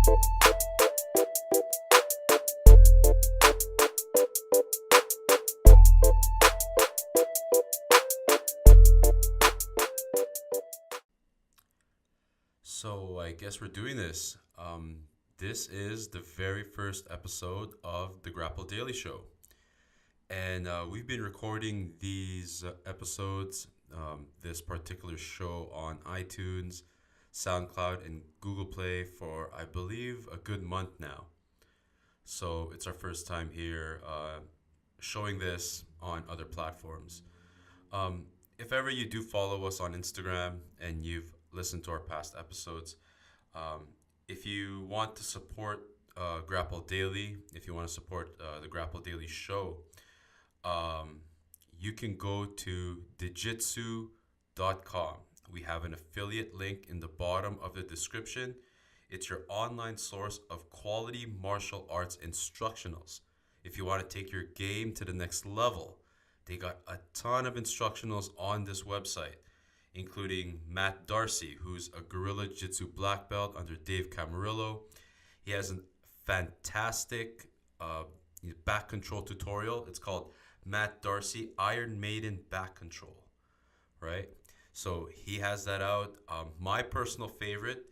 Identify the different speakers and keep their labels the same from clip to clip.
Speaker 1: So I guess we're doing this. This is the very first episode of the Grapple Daily Show. And we've been recording these episodes, this particular show on iTunes, Soundcloud, and Google Play for, I believe, a good month now. So it's our first time here showing this on other platforms. If ever you do follow us on Instagram and you've listened to our past episodes, if you want to support Grapple Daily, if you want to support the Grapple Daily Show, you can go to Digitsu.com. We have an affiliate link in the bottom of the description. It's your online source of quality martial arts instructionals. If you want to take your game to the next level, they got a ton of instructionals on this website, including Matt Darcy, who's a Guerrilla Jiu-Jitsu black belt under Dave Camarillo. He has a fantastic back control tutorial. It's called Matt Darcy Iron Maiden Back Control, right? So he has that out. My personal favorite,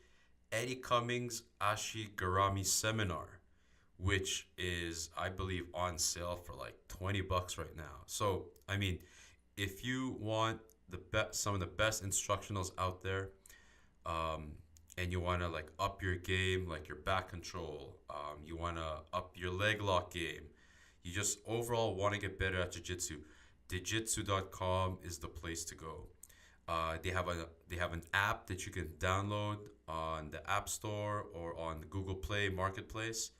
Speaker 1: Eddie Cummings Ashi Garami Seminar, which is, I believe, on sale for like $20 right now. So, I mean, if you want some of the best instructionals out there, and you want to like up your game, like your back control, you want to up your leg lock game, you just overall want to get better at jiu-jitsu, Digitsu.com is the place to go. They have an app that you can download on the App Store or on the Google Play Marketplace,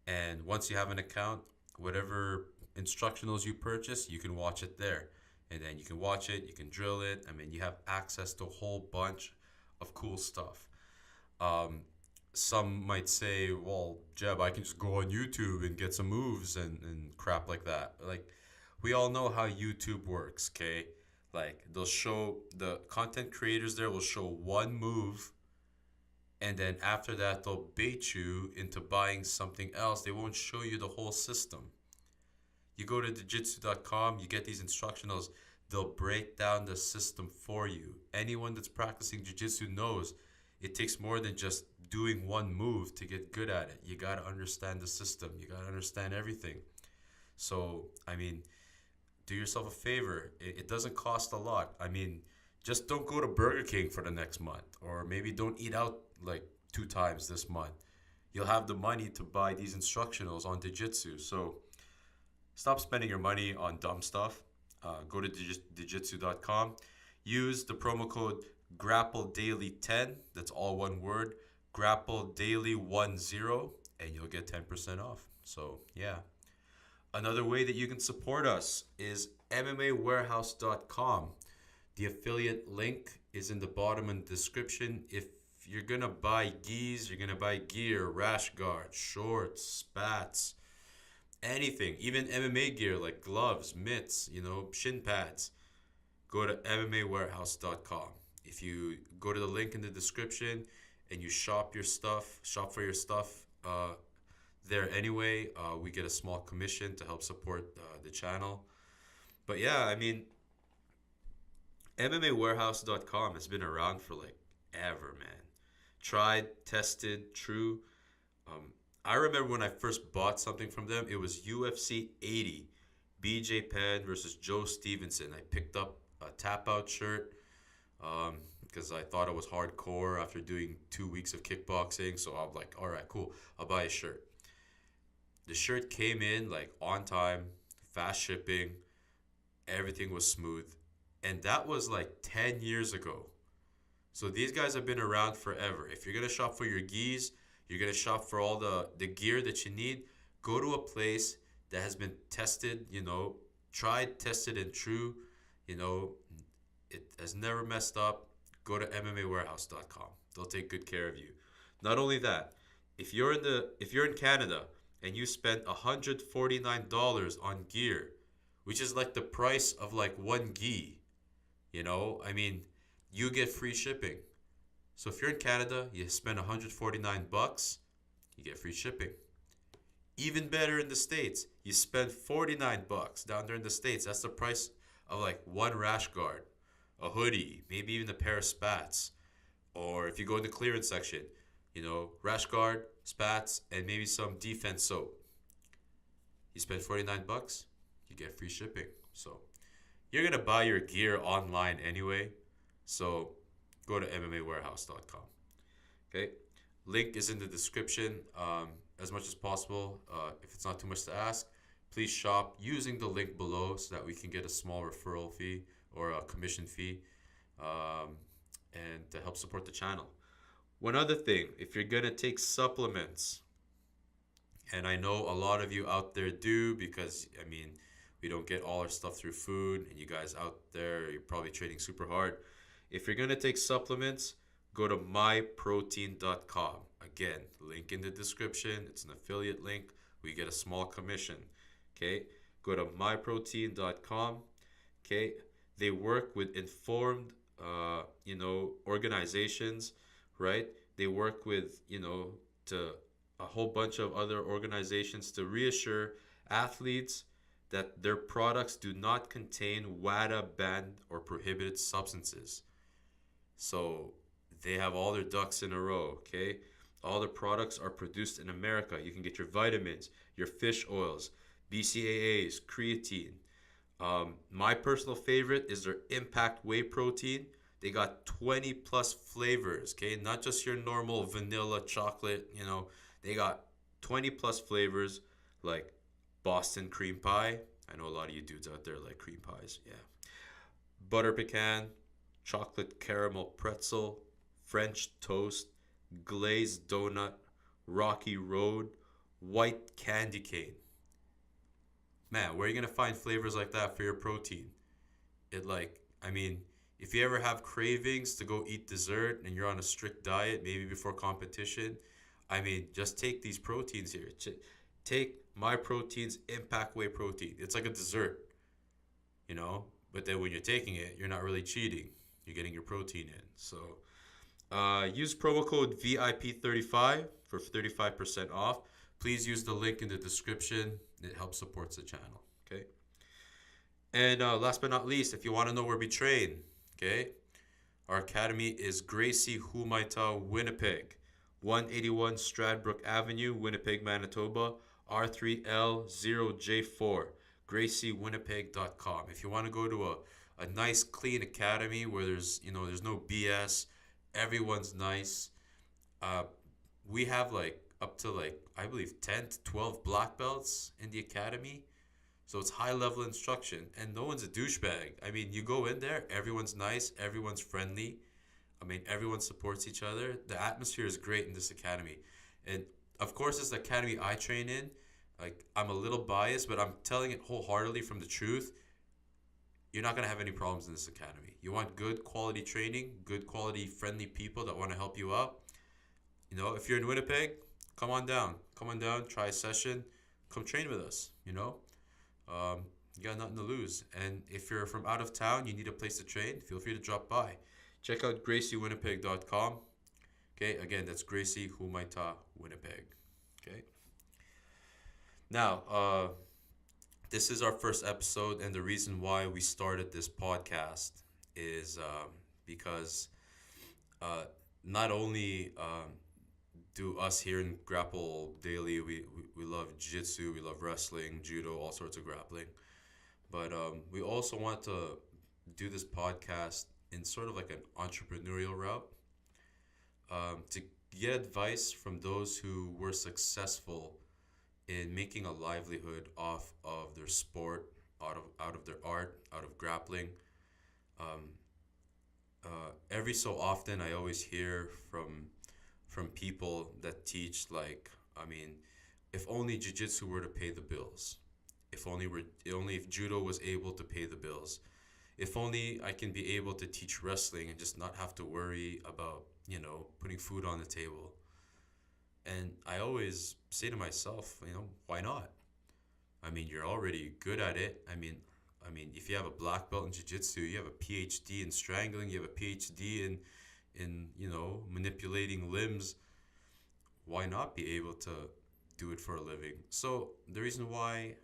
Speaker 1: and once you have an account, whatever instructionals you purchase, you can watch it there. And then you can watch it, you can drill it. I mean, you have access to a whole bunch of cool stuff. Some might say, well, Jeb, I can just go on YouTube and get some moves and crap like that. Like, we all know how YouTube works, okay? Like, they'll show, the content creators there will show one move, and then after that, they'll bait you into buying something else. They won't show you the whole system. You go to Digitsu.com, you get these instructionals, they'll break down the system for you. Anyone that's practicing jiu-jitsu knows it takes more than just doing one move to get good at it. You got to understand the system. You got to understand everything. So, I mean, do yourself a favor. It doesn't cost a lot. I mean, just don't go to Burger King for the next month, or maybe don't eat out like 2 times this month. You'll have the money to buy these instructionals on Digitsu. So, stop spending your money on dumb stuff. Go to Digitsu.com. Use the promo code GrappleDaily10. That's all one word. GrappleDaily10, and you'll get 10% off. So, yeah. Another way that you can support us is MMAWarehouse.com. The affiliate link is in the bottom in the description. If you're going to buy gis, you're going to buy gear, Rashguards, shorts, Spats, anything, even MMA gear like gloves, mitts, shin pads, go to MMAWarehouse.com. If you go to the link in the description and you shop for your stuff there anyway, we get a small commission to help support the channel. But yeah, I mean, MMAWarehouse.com has been around for like ever, man. Tried, tested, true. I remember when I first bought something from them, it was UFC 80, BJ Penn versus Joe Stevenson. I picked up a tap-out shirt because I thought it was hardcore after doing 2 weeks of kickboxing. So I'm like, all right, cool, I'll buy a shirt. The shirt came in like on time, fast shipping, everything was smooth. And that was like 10 years ago. So these guys have been around forever. If you're going to shop for your gis, you're going to shop for all the gear that you need, go to a place that has been tested, tried, tested, and true. It has never messed up. Go to MMAWarehouse.com. They'll take good care of you. Not only that, if you're in Canada and you spent $149 on gear, which is like the price of like one gi, I mean, you get free shipping. So if you're in Canada, you spend $149, you get free shipping. Even better in the States, you spend $49 down there in the States. That's the price of like one rash guard, a hoodie, maybe even a pair of spats. Or if you go in the clearance section, rash guard, spats, and maybe some defense soap. You spend $49, you get free shipping. So you're going to buy your gear online anyway. So go to MMAWarehouse.com. Okay. Link is in the description. As much as possible, if it's not too much to ask, please shop using the link below so that we can get a small referral fee or a commission fee, and to help support the channel. One other thing, if you're gonna take supplements, and I know a lot of you out there do, because we don't get all our stuff through food, and you guys out there, you're probably trading super hard. If you're gonna take supplements, go to myprotein.com. Again, link in the description. It's an affiliate link. We get a small commission. Okay, go to myprotein.com. Okay, they work with informed, organizations, right? They work with, to a whole bunch of other organizations to reassure athletes that their products do not contain WADA banned or prohibited substances. So they have all their ducks in a row, okay? All the products are produced in America. You can get your vitamins, your fish oils, BCAAs, creatine. My personal favorite is their Impact Whey Protein. They got 20 plus flavors, okay? Not just your normal vanilla chocolate, They got 20 plus flavors like Boston cream pie. I know a lot of you dudes out there like cream pies, yeah. Butter pecan, chocolate caramel pretzel, French toast, glazed donut, rocky road, white candy cane. Man, where are you going to find flavors like that for your protein? If you ever have cravings to go eat dessert and you're on a strict diet, maybe before competition, just take these proteins here. Take Myprotein's Impact Whey Protein. It's like a dessert, but then when you're taking it, you're not really cheating. You're getting your protein in. So use promo code VIP35 for 35% off. Please use the link in the description. It helps support the channel. Okay. And last but not least, if you want to know where we train, okay, our academy is Gracie, Humaita, Winnipeg, 181 Stradbrook Avenue, Winnipeg, Manitoba, R3L0J4, GracieWinnipeg.com. If you want to go to a nice, clean academy where there's no BS, everyone's nice. We have up to I believe 10 to 12 black belts in the academy. So it's high level instruction and no one's a douchebag. You go in there, everyone's nice, everyone's friendly. Everyone supports each other. The atmosphere is great in this academy. And of course, it's the academy I train in. I'm a little biased, but I'm telling it wholeheartedly from the truth. You're not going to have any problems in this academy. You want good quality training, good quality friendly people that want to help you out. If you're in Winnipeg, come on down, try a session, come train with us, You got nothing to lose. And if you're from out of town, you need a place to train, feel free to drop by. Check out GracieWinnipeg.com. Okay, again, that's Gracie, Humaita, Winnipeg. Okay. Now, this is our first episode, and the reason why we started this podcast is because not only do us here in Grapple Daily, we love jiu-jitsu, we love wrestling, judo, all sorts of grappling, but we also want to do this podcast in sort of like an entrepreneurial route, to get advice from those who were successful in making a livelihood off of their sport, out of their art, out of grappling. Every so often, I always hear from people that teach if only jiu-jitsu were to pay the bills, if judo was able to pay the bills, if only I can be able to teach wrestling and just not have to worry about putting food on the table. And I always say to myself, why not? You're already good at it. If you have a black belt in jiu-jitsu, you have a PhD in strangling, you have a PhD in manipulating limbs. why not be able to do it for a living? So the reason why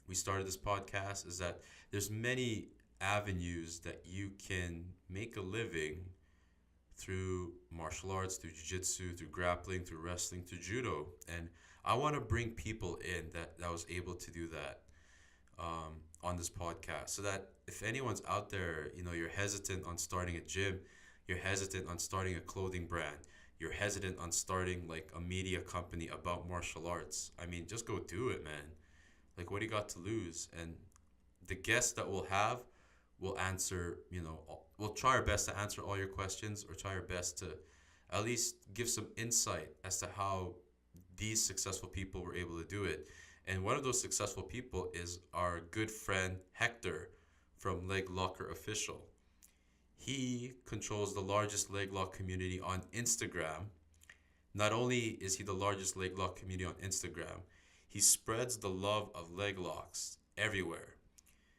Speaker 1: we started this podcast is that there's many avenues that you can make a living through martial arts, through jiu-jitsu, through grappling, through wrestling, through judo. And I want to bring people in that was able to do that on this podcast, so that if anyone's out there, you're hesitant on starting a gym, you're hesitant on starting a clothing brand, you're hesitant on starting like a media company about martial arts. I mean, just go do it, man. Like, what do you got to lose? And the guests that we'll have will answer, we'll try our best to answer all your questions, or try our best to at least give some insight as to how these successful people were able to do it. And one of those successful people is our good friend Hector from Leglock Official. He controls the largest leg lock community on Instagram. Not only is he the largest leg lock community on Instagram, he spreads the love of leg locks everywhere.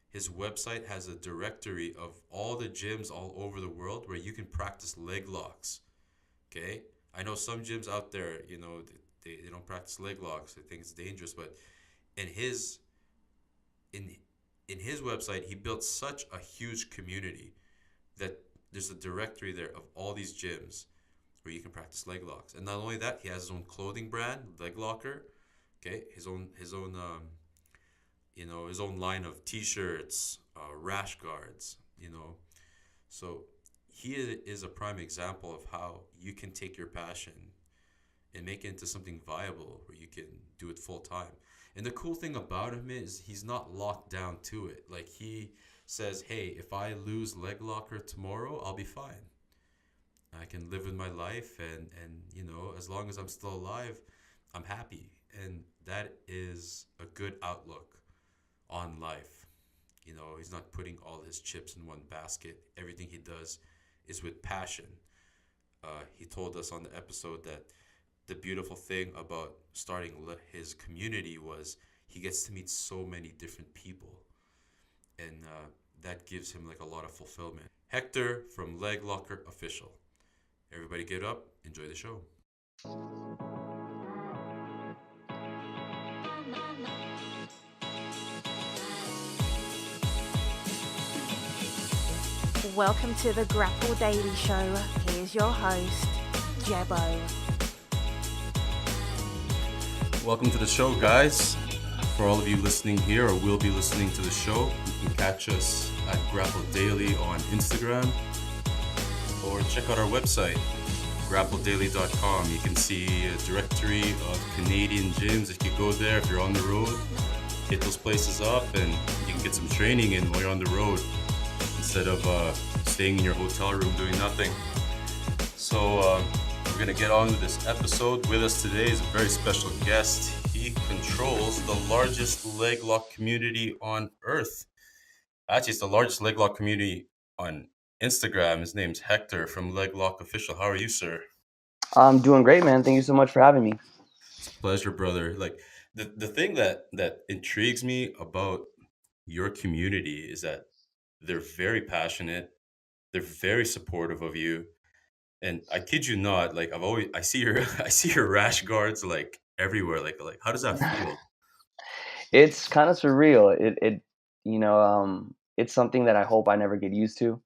Speaker 1: His website has a directory of all the gyms all over the world where you can practice leg locks. Okay? I know some gyms out there, they don't practice leg locks. They think it's dangerous, but in his in in his website, he built such a huge community that there's a directory there of all these gyms where you can practice leg locks. And not only that, he has his own clothing brand, Leg Locker. Okay, his own line of T-shirts, Rashguards. So he is a prime example of how you can take your passion and make it into something viable where you can do it full time. And the cool thing about him is he's not locked down to it. Like, he says, hey, if I lose leg locker tomorrow, I'll be fine. I can live with my life, and as long as I'm still alive, I'm happy. And that is a good outlook on life. He's not putting all his chips in one basket. Everything he does is with passion. He told us on the episode that the beautiful thing about starting his community was he gets to meet so many different people, and that gives him like a lot of fulfillment. Hector from Leg Locker Official. Everybody get up, enjoy the show.
Speaker 2: Welcome to the Grapple Daily Show. Here's your host, Jebo.
Speaker 1: Welcome to the show, guys. For all of you listening here or will be listening to the show, you can catch us at Grapple Daily on Instagram, or check out our website, grappledaily.com. You can see a directory of Canadian gyms. If you go there, if you're on the road, hit those places up and you can get some training in while you're on the road instead of staying in your hotel room doing nothing. So we're going to get on with this episode. With us today is a very special guest. He controls the largest leg lock community on earth. Actually, it's the largest leg lock community on Instagram. His name's Hector from Leglock Official. How are you, sir?
Speaker 3: I'm doing great, man. Thank you so much for having me.
Speaker 1: It's a pleasure, brother. Like, the thing that intrigues me about your community is that they're very passionate. They're very supportive of you. And I kid you not, like, I see your I see your rash guards like everywhere. Like how does that feel?
Speaker 3: It's kind of surreal. It's something that I hope I never get used to.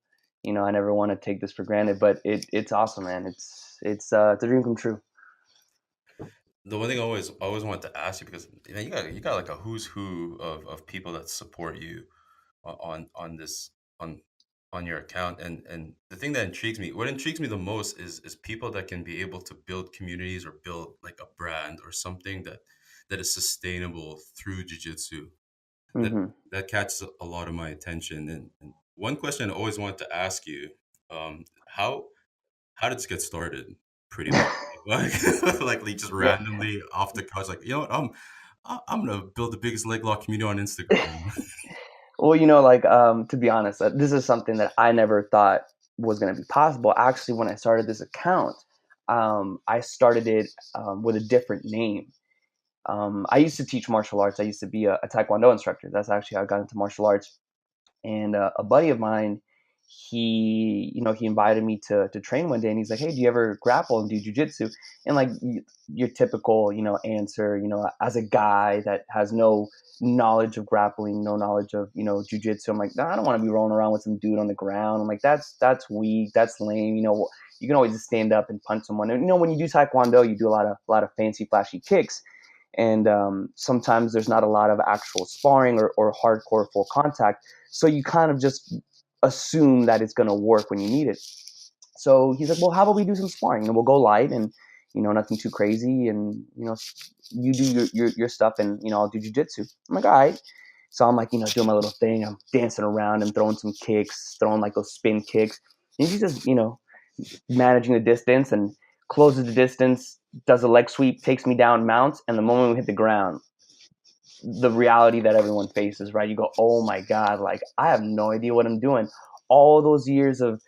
Speaker 3: I never want to take this for granted, but it's awesome, man. It's a dream come true.
Speaker 1: The one thing I always want to ask you, because you got like a who's who of people that support you on this on your account, and the thing that what intrigues me the most is people that can be able to build communities or build like a brand or something that is sustainable through jiu-jitsu.
Speaker 3: Mm-hmm.
Speaker 1: That catches a lot of my attention. And one question I always wanted to ask you, how did this get started? Pretty much, like just
Speaker 3: Yeah.
Speaker 1: randomly off the couch, like, I'm gonna build the biggest leg lock community on Instagram.
Speaker 3: Well, to be honest, this is something that I never thought was going to be possible. Actually, when I started this account, I started it with a different name. I used to teach martial arts. I used to be a Taekwondo instructor. That's actually how I got into martial arts. And a buddy of mine, he invited me to train one day, and he's like, hey, do you ever grapple and do jiu-jitsu? And like your typical, answer, as a guy that has no knowledge of grappling, no knowledge of, jiu-jitsu. I'm like, no, I don't want to be rolling around with some dude on the ground. I'm like, that's weak, that's lame. You can always just stand up and punch someone. And when you do taekwondo, you do a lot of fancy, flashy kicks. And sometimes there's not a lot of actual sparring or hardcore full contact. So you kind of just assume that it's going to work when you need it. So he's like, well, how about we do some sparring? And we'll go light and, nothing too crazy. And, you do your stuff and, I'll do jiu-jitsu. I'm like, all right. So I'm like, doing my little thing. I'm dancing around and throwing some kicks, throwing like those spin kicks. And he's just, managing the distance and closes the distance, does a leg sweep, takes me down, mounts. And the moment we hit the ground, the reality that everyone faces, right? You go, oh my God, like I have no idea what I'm doing. All those years of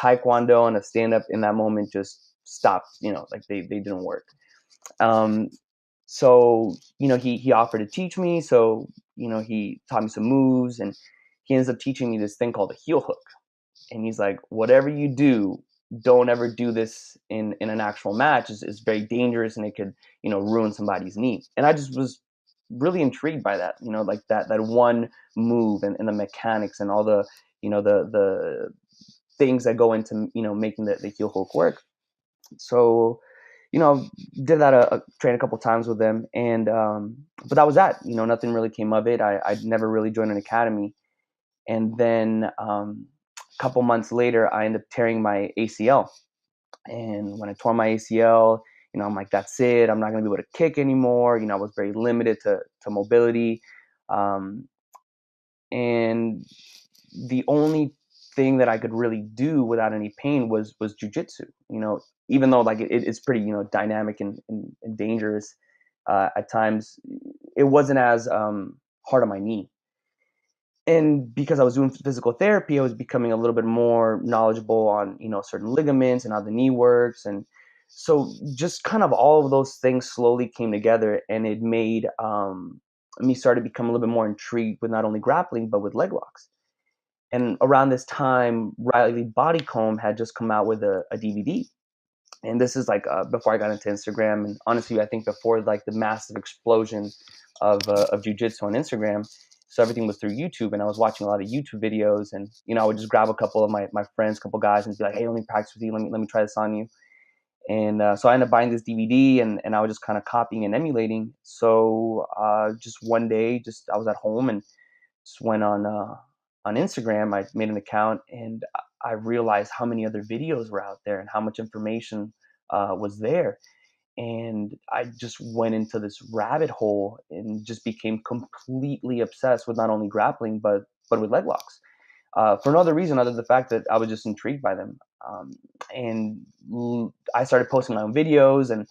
Speaker 3: taekwondo and a stand up in that moment just stopped, like they didn't work. So, he offered to teach me. So, he taught me some moves, and he ends up teaching me this thing called a heel hook. And he's like, whatever you do, don't ever do this in an actual match. It's very dangerous, and it could, ruin somebody's knee. And I just was really intrigued by that, like that one move and the mechanics and all the, the things that go into, making the heel hook work. So, did that, train a couple times with them. And, but that was that, nothing really came of it. I'd never really joined an academy. And then, a couple months later, I ended up tearing my ACL. And when I tore my ACL, I'm like, that's it. I'm not going to be able to kick anymore. I was very limited to mobility. And the only thing that I could really do without any pain was jujitsu, even though like it's pretty, dynamic and dangerous at times. It wasn't as hard on my knee. And because I was doing physical therapy, I was becoming a little bit more knowledgeable on, certain ligaments and how the knee works. And so just kind of all of those things slowly came together, and it made me start to become a little bit more intrigued with not only grappling, but with leg locks. And around this time, Riley Bodycomb had just come out with a DVD. And this is like before I got into Instagram. And honestly, I think before like the massive explosion of jiu-jitsu on Instagram. So everything was through YouTube, and I was watching a lot of YouTube videos, and, I would just grab a couple of my friends, a couple guys, and be like, hey, let me practice with you. Let me try this on you. And so I ended up buying this DVD, and I was just kind of copying and emulating. So just one day, I was at home and just went on Instagram. I made an account, and I realized how many other videos were out there and how much information was there. And I just went into this rabbit hole and just became completely obsessed with not only grappling, but with leg locks. For no other reason other than the fact that I was just intrigued by them. And I started posting my own videos, and,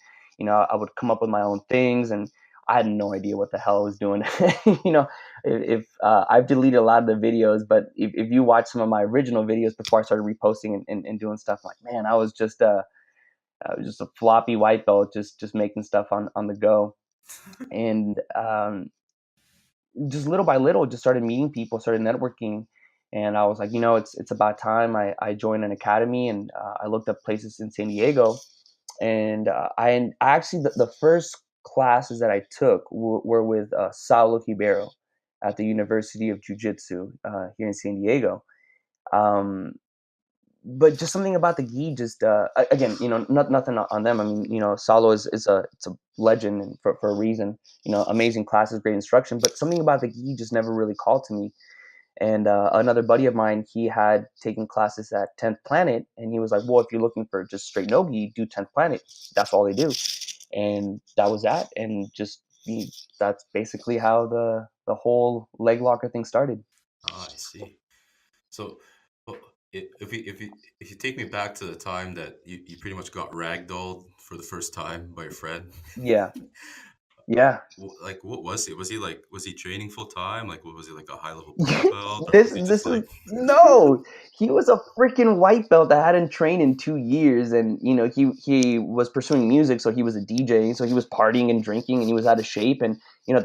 Speaker 3: I would come up with my own things, and I had no idea what the hell I was doing. If I've deleted a lot of the videos, but if you watch some of my original videos before I started reposting and doing stuff, like, man, I was just a floppy white belt, just making stuff on the go. And just little by little, just started meeting people, started networking. And I was like, it's about time I joined an academy. And I looked up places in San Diego. And I actually, the first classes that I took were with Saulo Ribeiro at the University of Jiu-Jitsu here in San Diego. But just something about the gi, just again, nothing on them. I mean, Saulo it's a legend, and for a reason. Amazing classes, great instruction. But something about the gi just never really called to me. And another buddy of mine, he had taken classes at 10th Planet, and he was like, well, if you're looking for just straight no-gi, do 10th Planet. That's all they do. And that was that. And just that's basically how the whole leg locker thing started.
Speaker 1: Ah, I see. So, well, if you take me back to the time that you pretty much got ragdolled for the first time by your friend,
Speaker 3: Yeah. Yeah.
Speaker 1: like what was he? Was he training full time? Like, what was he, like a high level black belt, or
Speaker 3: this
Speaker 1: was he
Speaker 3: this
Speaker 1: just
Speaker 3: is
Speaker 1: like?
Speaker 3: no, he was a freaking white belt that hadn't trained in 2 years. And he was pursuing music, so he was a DJ, so he was partying and drinking, and he was out of shape. And at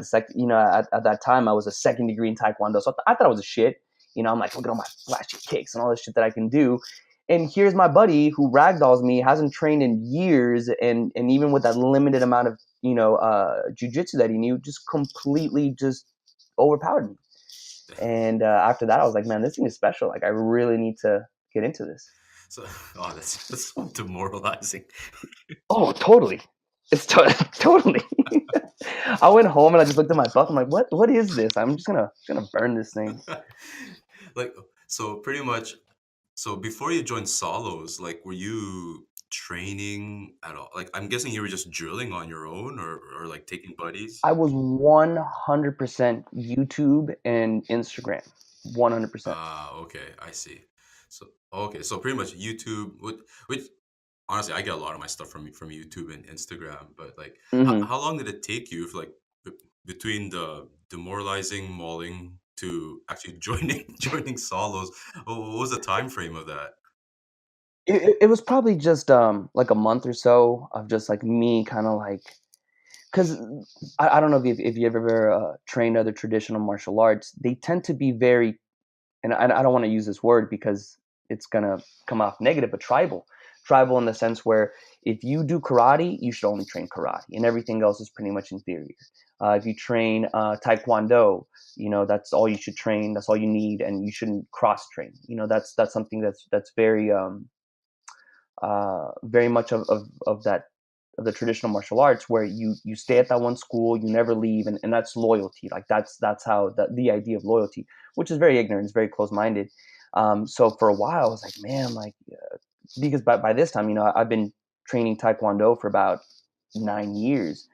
Speaker 3: that time I was a second degree in taekwondo, so I thought I was a shit. I'm like, look at all my flashy kicks and all this shit that I can do. And here's my buddy who ragdolls me, hasn't trained in years, and even with that limited amount of jiu-jitsu that he knew, just completely just overpowered me. And after that, I was like, man, this thing is special. Like, I really need to get into this.
Speaker 1: So, that's so demoralizing.
Speaker 3: Oh, totally. It's totally. I went home and I just looked at my belt. I'm like, what is this? I'm just gonna burn this thing.
Speaker 1: Like, so pretty much, so before you joined solos, like, were you training at all? Like, I'm guessing you were just drilling on your own, or like taking buddies.
Speaker 3: I was 100% YouTube and Instagram. 100%.
Speaker 1: Ah, okay, I see. So, okay, so pretty much YouTube, which honestly, I get a lot of my stuff from YouTube and Instagram. But like,
Speaker 3: Hmm.
Speaker 1: how long did it take you, if like between the demoralizing mauling to actually joining solos? What was the time frame of that?
Speaker 3: It was probably just like a month or so of just like me kind of like, because I don't know if you've ever trained other traditional martial arts. They tend to be very, and I don't want to use this word because it's gonna come off negative, but tribal in the sense where if you do karate, you should only train karate, and everything else is pretty much inferior. If you train taekwondo, that's all you should train. That's all you need, and you shouldn't cross train. That's something that's very much of that of the traditional martial arts, where you stay at that one school, you never leave, and that's loyalty. Like that's how the idea of loyalty, which is very ignorant, it's very close-minded. So for a while I was like, man, like because by this time, I've been training taekwondo for about 9 years.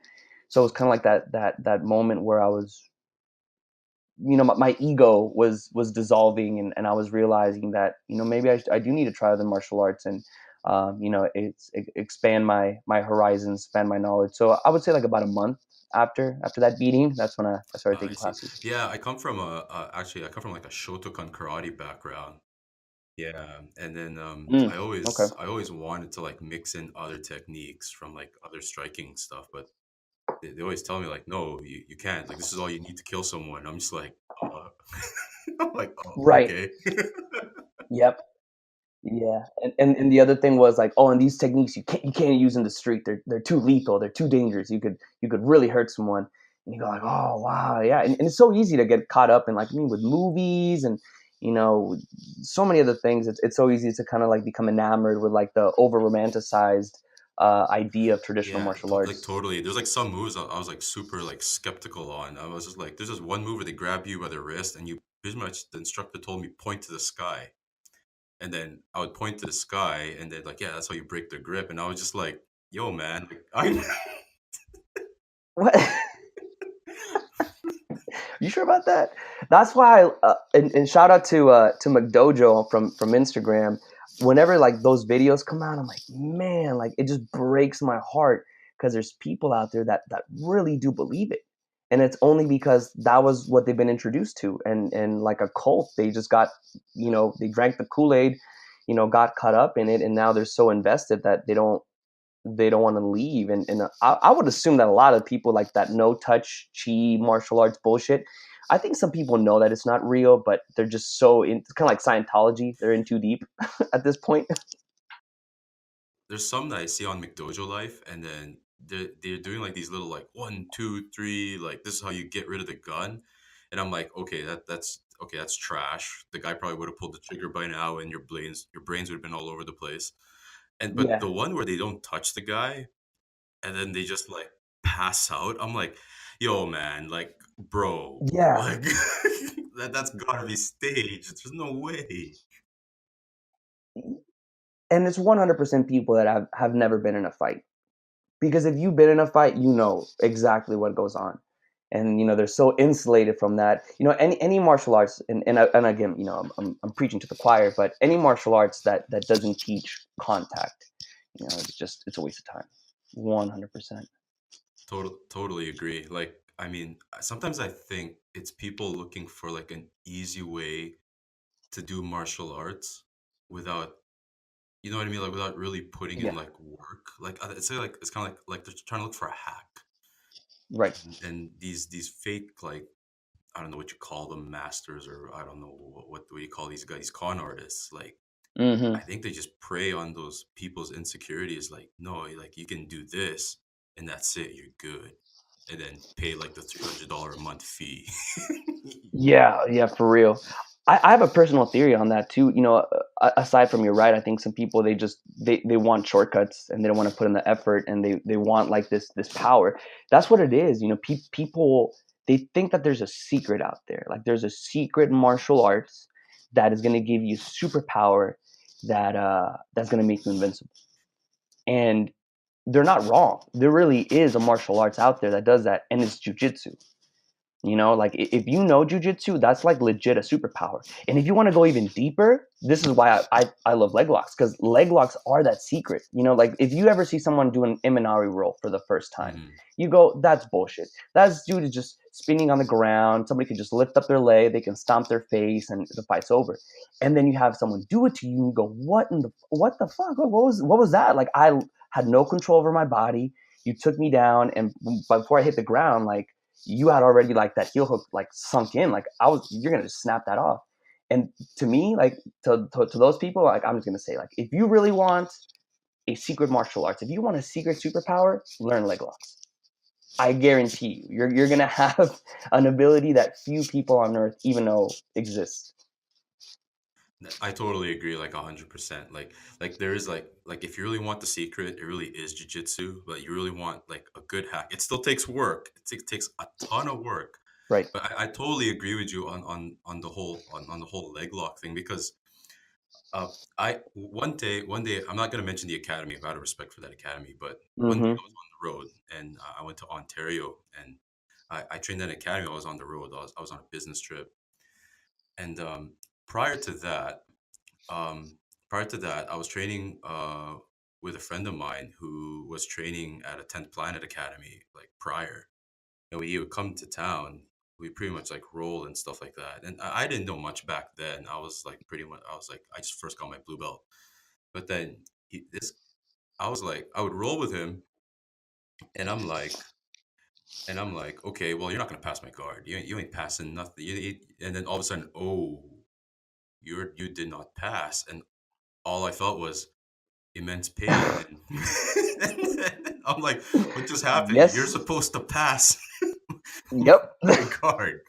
Speaker 3: So it was kind of like that moment where I was, my ego was dissolving, and I was realizing that maybe I do need to try other martial arts, and expand my horizons, expand my knowledge. So I would say like about a month after that beating, that's when I started
Speaker 1: I
Speaker 3: taking
Speaker 1: see.
Speaker 3: classes.
Speaker 1: Yeah, I come from actually, I come from like a Shotokan karate background. Yeah, and then
Speaker 3: Mm, okay.
Speaker 1: I always wanted to like mix in other techniques from like other striking stuff, but they always tell me like, no, you can't. Like, this is all you need to kill someone. I'm just like, I'm like, oh,
Speaker 3: Right.
Speaker 1: okay.
Speaker 3: Yep. Yeah. And the other thing was like, oh, and these techniques you can't use in the street. They're too lethal. They're too dangerous. You could really hurt someone. And you go like, oh wow, yeah. And it's so easy to get caught up in, like, with movies and so many other things. It's so easy to kind of like become enamored with like the over romanticized idea of traditional
Speaker 1: Yeah,
Speaker 3: martial
Speaker 1: like
Speaker 3: arts.
Speaker 1: totally. There's like some moves I was like super like skeptical on. I was just like, there's this one move where they grab you by the wrist, and you pretty much, the instructor told me, point to the sky. And then I would point to the sky, and they're like, yeah, that's how you break the grip. And I was just like, yo, man, like, I
Speaker 3: What? You sure about that? That's why. And shout out to McDojo from Instagram. Whenever like those videos come out, I'm like, man, like it just breaks my heart because there's people out there that really do believe it, and it's only because that was what they've been introduced to, and like a cult, they just got, they drank the Kool-Aid, got caught up in it, and now they're so invested that they don't want to leave. And I would assume that a lot of people like that no touch chi martial arts bullshit. I think some people know that it's not real, but they're just so in. It's kind of like Scientology. They're in too deep at this point.
Speaker 1: there's some that I see on McDojo Life, and then they're doing like these little like one, two, three, like this is how you get rid of the gun, and I'm like, okay, that's okay, that's trash. The guy probably would have pulled the trigger by now, and your brains would have been all over the place. And but
Speaker 3: Yeah,
Speaker 1: the one where they don't touch the guy, and then they just like pass out, I'm like, yo, man, like, bro,
Speaker 3: yeah,
Speaker 1: like that's gotta be staged. There's no way.
Speaker 3: and it's 100% people that have never been in a fight. Because if you've been in a fight, you know exactly what goes on, and they're so insulated from that. Any martial arts, and again, I'm preaching to the choir, but any martial arts that doesn't teach contact, it's a waste of time. 100%.
Speaker 1: Totally agree. Like, I mean, sometimes I think it's people looking for like an easy way to do martial arts without, you know what I mean? Like, without really putting in
Speaker 3: Yeah,
Speaker 1: like work. Like, I'd say like it's kind of like they're trying to look for a hack,
Speaker 3: right.
Speaker 1: and these fake like I don't know what you call them, masters, or I don't know what do you call these guys, con artists. Like, I
Speaker 3: Mm-hmm.
Speaker 1: think they just prey on those people's insecurities. Like, no, like you can do this, and that's it. You're good, and then pay like the $300 a month fee.
Speaker 3: Yeah, yeah, for real. I have a personal theory on that too. Aside from you're right, I think some people they want shortcuts and they don't want to put in the effort and they want like this power. That's what it is. People they think that there's a secret out there. Like there's a secret martial arts that is going to give you superpower that's going to make you invincible. And they're not wrong. There really is a martial arts out there that does that, and it's jujitsu. Like if you know jujitsu, that's like legit a superpower. And if you want to go even deeper, this is why I love leg locks, because leg locks are that secret. Like if you ever see someone do an Imanari roll for the first time,
Speaker 1: Mhm.
Speaker 3: you go, that's bullshit. That's dude is just spinning on the ground. Somebody could just lift up their leg, they can stomp their face, and the fight's over. And then you have someone do it to you, and you go, what the fuck? What was that? Like I had no control over my body. You took me down, and before I hit the ground, like you had already like that heel hook like sunk in. Like you're gonna just snap that off. And to me, like to those people, like I'm just gonna say, like if you really want a secret martial arts, if you want a secret superpower, learn leg locks. I guarantee you're gonna have an ability that few people on earth even know exists.
Speaker 1: I totally agree, like 100%. Like there is like if you really want the secret, it really is jujitsu. But you really want like a good hack. It still takes work. It takes a ton of work.
Speaker 3: Right.
Speaker 1: But I totally agree with you on the whole leg lock thing because uh I one day I'm not gonna mention the academy out of respect for that academy, but one day
Speaker 3: Mm-hmm.
Speaker 1: I was on the road and I went to Ontario and I trained at an academy. I was on the road. I was on a business trip and prior to that um, prior to that, I was training with a friend of mine who was training at a 10th Planet Academy like prior. And he would come to town. We pretty much like roll and stuff like that. And I didn't know much back then. I was like pretty much, I was like, I just first got my blue belt. But then I was like, I would roll with him and I'm like, okay, well, you're not going to pass my guard. You ain't passing nothing. And then all of a sudden, oh, you did not pass. And all I felt was, immense pain and I'm like, what just happened? You're
Speaker 3: Yes.
Speaker 1: supposed to pass
Speaker 3: Yep.
Speaker 1: my guard.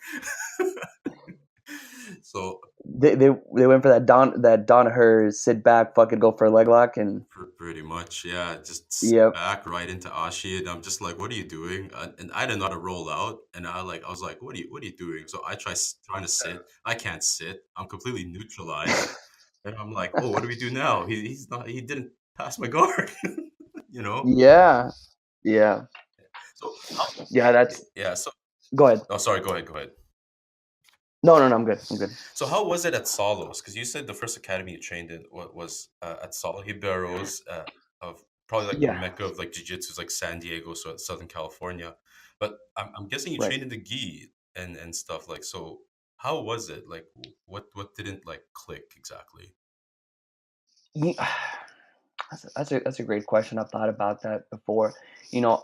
Speaker 1: So
Speaker 3: They went for that Danaher sit back, fucking go for a leg lock, and
Speaker 1: pretty much, yeah, just sit
Speaker 3: yep.
Speaker 1: back right into Ashi, and I'm just like, what are you doing? And I didn't know how to roll out, and I was like, what are you doing? So I trying to sit. I can't sit. I'm completely neutralized, and I'm like, oh, what do we do now? He didn't pass my guard, you know.
Speaker 3: Yeah. Yeah.
Speaker 1: So how?
Speaker 3: Yeah. That's
Speaker 1: Yeah. So
Speaker 3: Go ahead.
Speaker 1: oh, sorry. Go ahead. Go ahead.
Speaker 3: No, no, no. I'm good. I'm good.
Speaker 1: So how was it at Solos? Because you said the first academy you trained in was at Solo Hiberos, of probably like the
Speaker 3: Yeah.
Speaker 1: mecca of like jiu-jitsu is like San Diego, so Southern California. But I'm guessing you
Speaker 3: Right.
Speaker 1: trained in the gi and stuff like so. How was it? Like what didn't like click exactly?
Speaker 3: Ye- that's a great question. I've thought about that before. You know,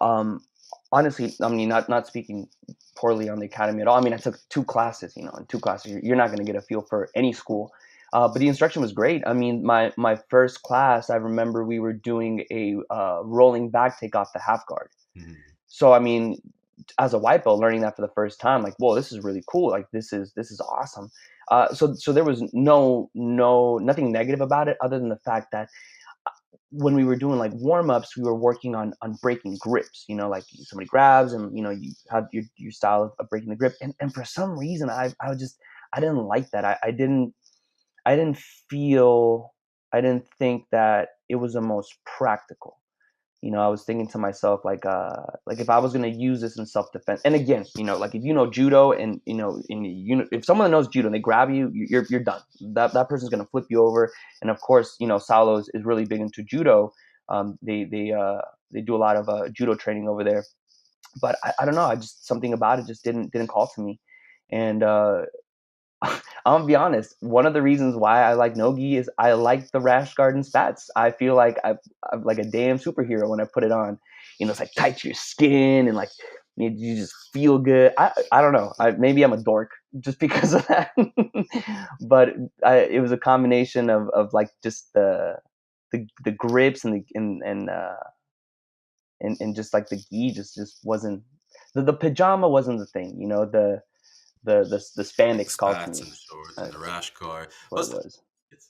Speaker 3: honestly, I mean, not speaking poorly on the academy at all. I mean, I took two classes. In two classes, you're not going to get a feel for any school. But the instruction was great. I mean, my first class, I remember we were doing a rolling back take off the half guard.
Speaker 1: Mhm.
Speaker 3: So I mean, as a white belt, learning that for the first time, like, whoa, this is really cool. Like, this is awesome. So there was nothing negative about it, other than the fact that when we were doing like warm-ups, we were working on breaking grips. Like somebody grabs and you have your style of breaking the grip. And for some reason, I didn't like that. I didn't feel I didn't think that it was the most practical. I was thinking to myself, like if I was gonna use this in self defense, and again, like if you know judo, and if someone knows judo and they grab you, you're done. That person's gonna flip you over. And of course, Salo is really big into judo. They do a lot of judo training over there. But I don't know. I just something about it just didn't call to me. And I'm gonna be honest. One of the reasons why I like Nogi is I like the Rashguard and Spats. I feel like I'm like a damn superhero when I put it on. It's like tight to your skin, and like You just feel good. I don't know. Maybe I'm a dork just because of that. But it was a combination of like just the grips and just like the gi just wasn't the pajama wasn't the thing. The
Speaker 1: Like the
Speaker 3: spandex called to
Speaker 1: spats
Speaker 3: me.
Speaker 1: and the shorts and
Speaker 3: That's
Speaker 1: the rash guard.
Speaker 3: what it
Speaker 1: Plus,
Speaker 3: was.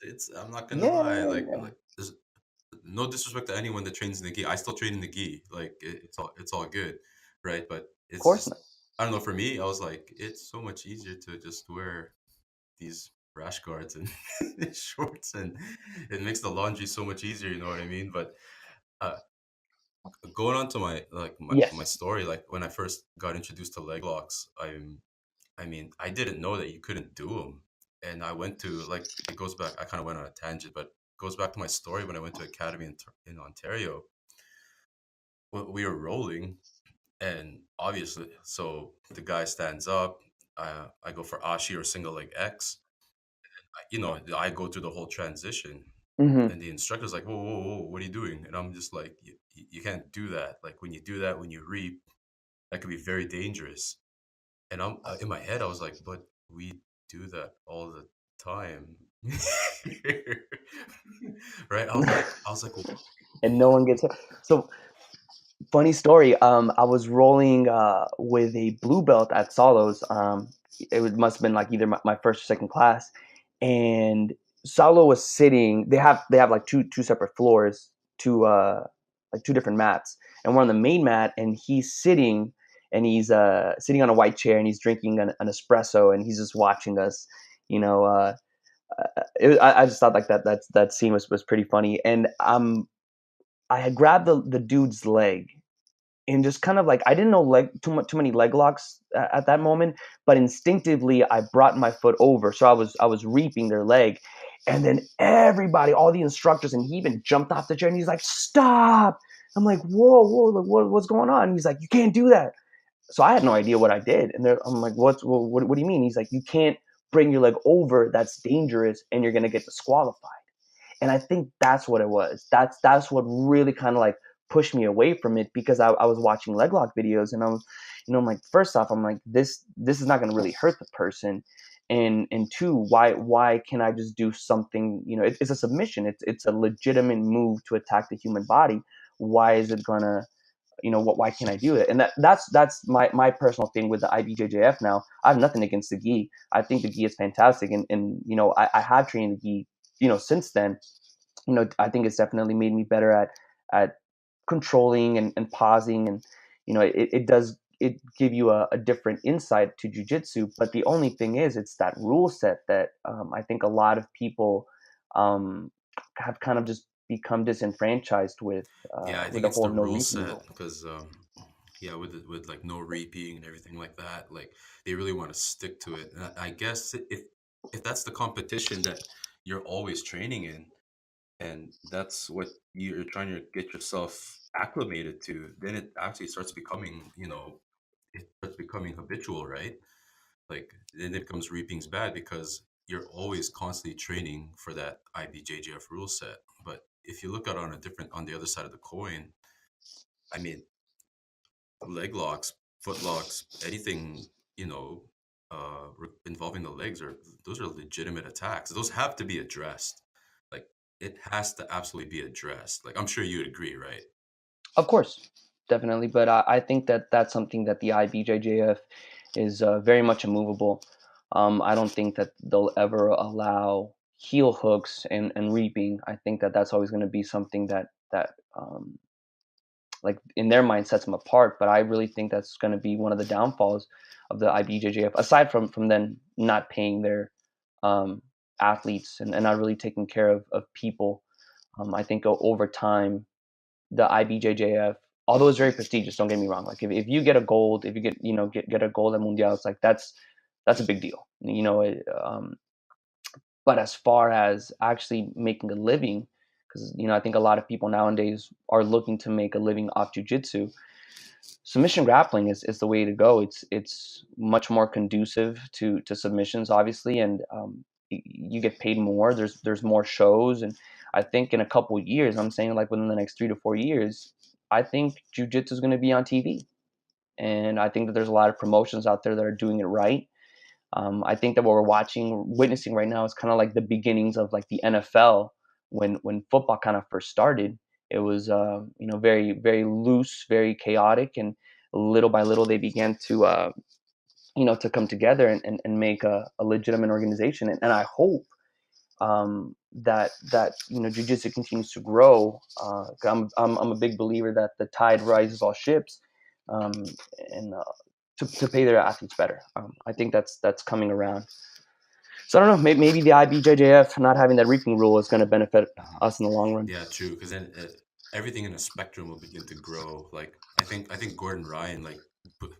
Speaker 1: it's I'm not gonna
Speaker 3: Yeah,
Speaker 1: lie,
Speaker 3: yeah.
Speaker 1: like there's no disrespect to anyone that trains in the gi. I still train in the gi. Like it's all good, right? But
Speaker 3: Of
Speaker 1: it's
Speaker 3: course
Speaker 1: just
Speaker 3: not.
Speaker 1: I don't know. For me, I was like, it's so much easier to just wear these rash guards and shorts, and it makes the laundry so much easier. You know what I mean? But uh, going on to my
Speaker 3: Yes.
Speaker 1: story, like when I first got introduced to leg locks, I mean, I didn't know that you couldn't do them. And I went to, like, it goes back, I kind of went on a tangent, but it goes back to my story when I went to Academy in Ontario. We were rolling, and obviously, so the guy stands up. I go for Ashi or single leg X. I go through the whole transition,
Speaker 3: Hmm.
Speaker 1: and the instructor's like, whoa, whoa, whoa, what are you doing? And I'm just like, you can't do that. Like, when you do that, when you reap, that could be very dangerous. And I'm in my head, I was like, but we do that all the time. Right? I was like, well,
Speaker 3: And no one gets hurt. So funny story. I was rolling with a blue belt at Solos. Must have been like either my first or second class, and Solo was sitting. They have like two separate floors, like two different mats, and we're on the main mat, and he's sitting. And he's sitting on a white chair, and he's drinking an espresso, and he's just watching us. You know, I just thought like that scene was pretty funny, and I had grabbed the dude's leg and just kind of like I didn't know too many leg locks at that moment, but instinctively I brought my foot over, so I was reaping their leg, and then everybody, all the instructors, and he even jumped off the chair and he's like, "Stop!" I'm like, "Whoa, like, what's going on?" And he's like, "You can't do that." So I had no idea what I did, and I'm like, what do you mean?" He's like, "You can't bring your leg over. That's dangerous, and you're gonna get disqualified." And I think that's what it was. That's what really kind of like pushed me away from it, because I was watching leg lock videos, and I'm like, first off, I'm like, this is not going to really hurt the person, and two, why can I just do something? It's a submission. It's a legitimate move to attack the human body. Why is it gonna why can't I do it? And that's my personal thing with the IBJJF. Now I have nothing against the gi. I think the gi is fantastic, and I have trained the gi since then. I think it's definitely made me better at controlling and pausing, and it does it give you a different insight to jujitsu. But the only thing is, it's that rule set that I think a lot of people um, have kind of just become disenfranchised
Speaker 1: yeah, I
Speaker 3: with
Speaker 1: think
Speaker 3: the
Speaker 1: it's
Speaker 3: whole
Speaker 1: the
Speaker 3: no
Speaker 1: rule
Speaker 3: repeat
Speaker 1: set
Speaker 3: rule.
Speaker 1: because, yeah, with like no repeating and everything like that, like they really want to stick to it. And I guess if that's the competition that you're always training in, and that's what you're trying to get yourself acclimated to, then it actually starts becoming, it starts becoming habitual, right? Like then it becomes reaping's bad because you're always constantly training for that IBJJF rule set. But if you look at it on the other side of the coin, I mean, leg locks, foot locks, anything, involving the legs those are legitimate attacks. Those have to be addressed. Like it has to absolutely be addressed. Like I'm sure you'd agree, right?
Speaker 3: Of course, definitely, but I think that that's something that the IBJJF is very much immovable. I don't think that they'll ever allow heel hooks and reaping. I think that that's always going to be something that like in their mind sets them apart. But I really think that's going to be one of the downfalls of the IBJJF, aside from then not paying their um, athletes and not really taking care of people. I think over time the IBJJF, although it's very prestigious, don't get me wrong. Like if you get a gold, if you get a gold at Mundial, it's like that's a big deal. But as far as actually making a living, because I think a lot of people nowadays are looking to make a living off jujitsu. Submission grappling is the way to go. It's much more conducive to submissions, obviously, and you get paid more. There's more shows, and I think in a couple years, I'm saying like within the next 3 to 4 years, I think jujitsu is going to be on TV. and I think that there's a lot of promotions out there that are doing it right. I think that what we're witnessing right now is kind of like the beginnings of like the NFL when football kind of first started. It was very very loose, very chaotic, and little by little they began to come together and make a legitimate organization. And I hope that jiu-jitsu continues to grow. I'm a big believer that the tide rises all ships, um, and to pay their athletes better. I think that's coming around. So I don't know. Maybe the IBJJF not having that reaping rule is going to benefit us in the long run.
Speaker 1: Yeah, true. Because then everything in a spectrum will begin to grow. Like I think Gordon Ryan like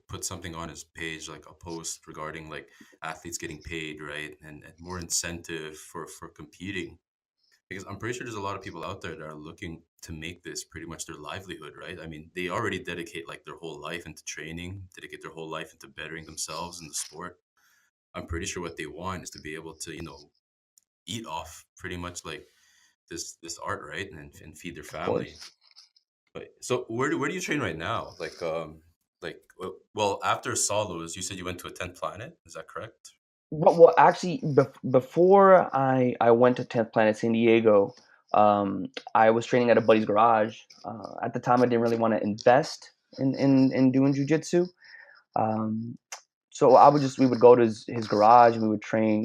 Speaker 1: put something on his page, like a post regarding like athletes getting paid, right, and more incentive for competing. Because I'm pretty sure there's a lot of people out there that are looking to make this pretty much their livelihood, right? I mean, they already dedicate like their whole life into training, dedicate their whole life into bettering themselves in the sport. I'm pretty sure what they want is to be able to, eat off pretty much like this art, right, and feed their
Speaker 3: Of course.
Speaker 1: family. But so where do you train right now? Well, after solos, you said you went to a 10th planet. Is that correct?
Speaker 3: Well, actually, before I went to 10th Planet San Diego, I was training at a buddy's garage. At the time, I didn't really want to invest in doing jujitsu. Um, so we would go to his garage and we would train,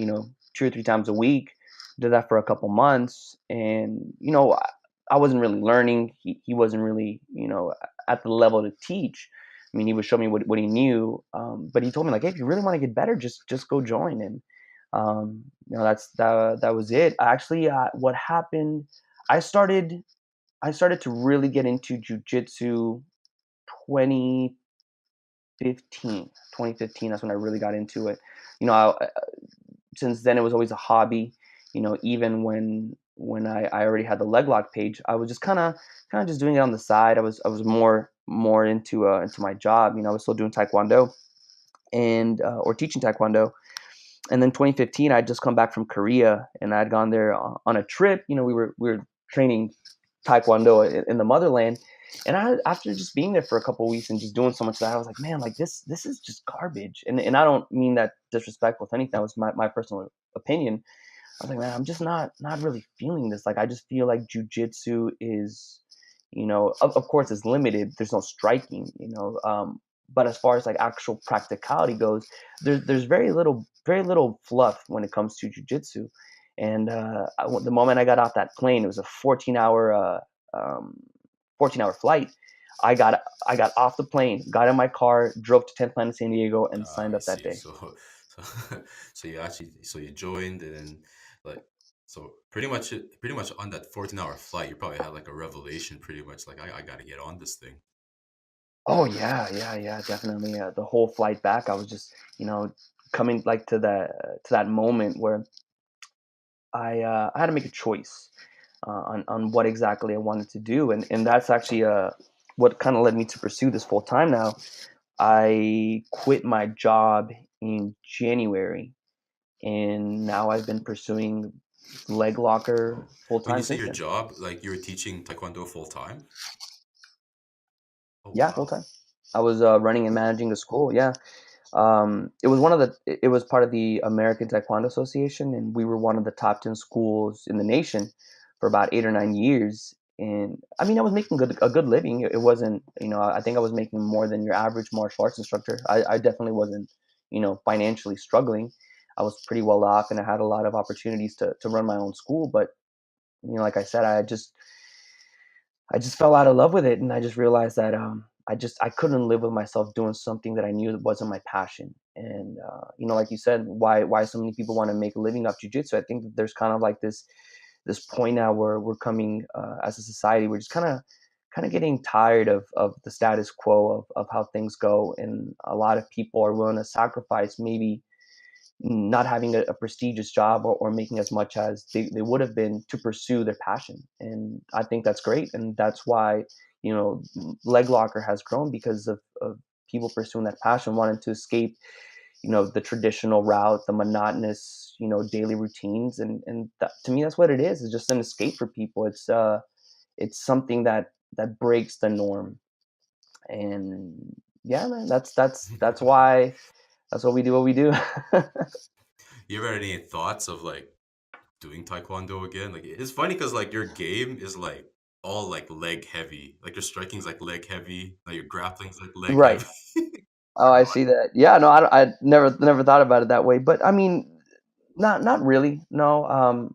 Speaker 3: 2 or 3 times a week. Did that for a couple months, and I wasn't really learning. He wasn't really, at the level to teach. I mean, he would show me what he knew, but he told me like, hey, if you really want to get better, just go join. And that was it. Actually, what happened? I started I started to really get into jujitsu 2015. 2015. That's when I really got into it. You know, since then it was always a hobby. Even when I already had the Leglock page, I was just kind of just doing it on the side. I was more into my job. I was still doing taekwondo and or teaching taekwondo. And then 2015, I'd just come back from Korea and I'd gone there on a trip. We were training taekwondo in the motherland, and after just being there for a couple of weeks and just doing so much of that, I was like, man, like this is just garbage. And I don't mean that disrespectful to anything. That was my personal opinion. I was like, man, I'm just not really feeling this. Like, I just feel like jujitsu is, of course, it's limited. There's no striking, but as far as like actual practicality goes, there's very little fluff when it comes to jujitsu. And the moment I got off that plane, it was a um, 14-hour flight. I got I got off the plane, got in my car, drove to 10th Planet San Diego, and signed
Speaker 1: I
Speaker 3: up that
Speaker 1: see.
Speaker 3: day.
Speaker 1: So you joined, and then like so pretty much on that 14-hour flight, you probably had like a revelation, pretty much like I got to get on this thing.
Speaker 3: Oh yeah, yeah, yeah, definitely. The whole flight back, I was just, coming like to that moment where I had to make a choice on what exactly I wanted to do, and that's actually what kind of led me to pursue this full time now. I quit my job in January, and now I've been pursuing leg locker full
Speaker 1: When you
Speaker 3: time
Speaker 1: say
Speaker 3: since
Speaker 1: your
Speaker 3: then.
Speaker 1: job, like you were teaching taekwondo full time? Oh
Speaker 3: Yeah, full
Speaker 1: wow.
Speaker 3: time. I was running and managing the school. Yeah. It was part of the American Taekwondo Association, and we were one of the top 10 schools in the nation for about 8 or 9 years. And I mean, I was making a good living. It wasn't, I think I was making more than your average martial arts instructor. I definitely wasn't, financially struggling. I was pretty well off, and I had a lot of opportunities to run my own school. But like I said, I just fell out of love with it, and I just realized that I couldn't live with myself doing something that I knew that wasn't my passion. And like you said, why so many people want to make a living off jujitsu? I think that there's kind of like this point now where we're coming as a society, we're just kind of getting tired of the status quo of how things go, and a lot of people are willing to sacrifice maybe not having a prestigious job or making as much as they would have been to pursue their passion. And I think that's great. And that's why, Leg Locker has grown because of people pursuing that passion, wanting to escape, the traditional route, the monotonous, daily routines. And that, to me, that's what it is. It's just an escape for people. It's something that breaks the norm. And yeah, man, that's why that's what we do. What we do.
Speaker 1: You ever had any thoughts of like doing taekwondo again? Like it's funny because like your game is like all like leg heavy. Like your striking's like leg heavy. Like your grappling's like leg
Speaker 3: Right.
Speaker 1: heavy.
Speaker 3: Oh, I see that. Yeah, no, I never thought about it that way. But I mean, not really. No,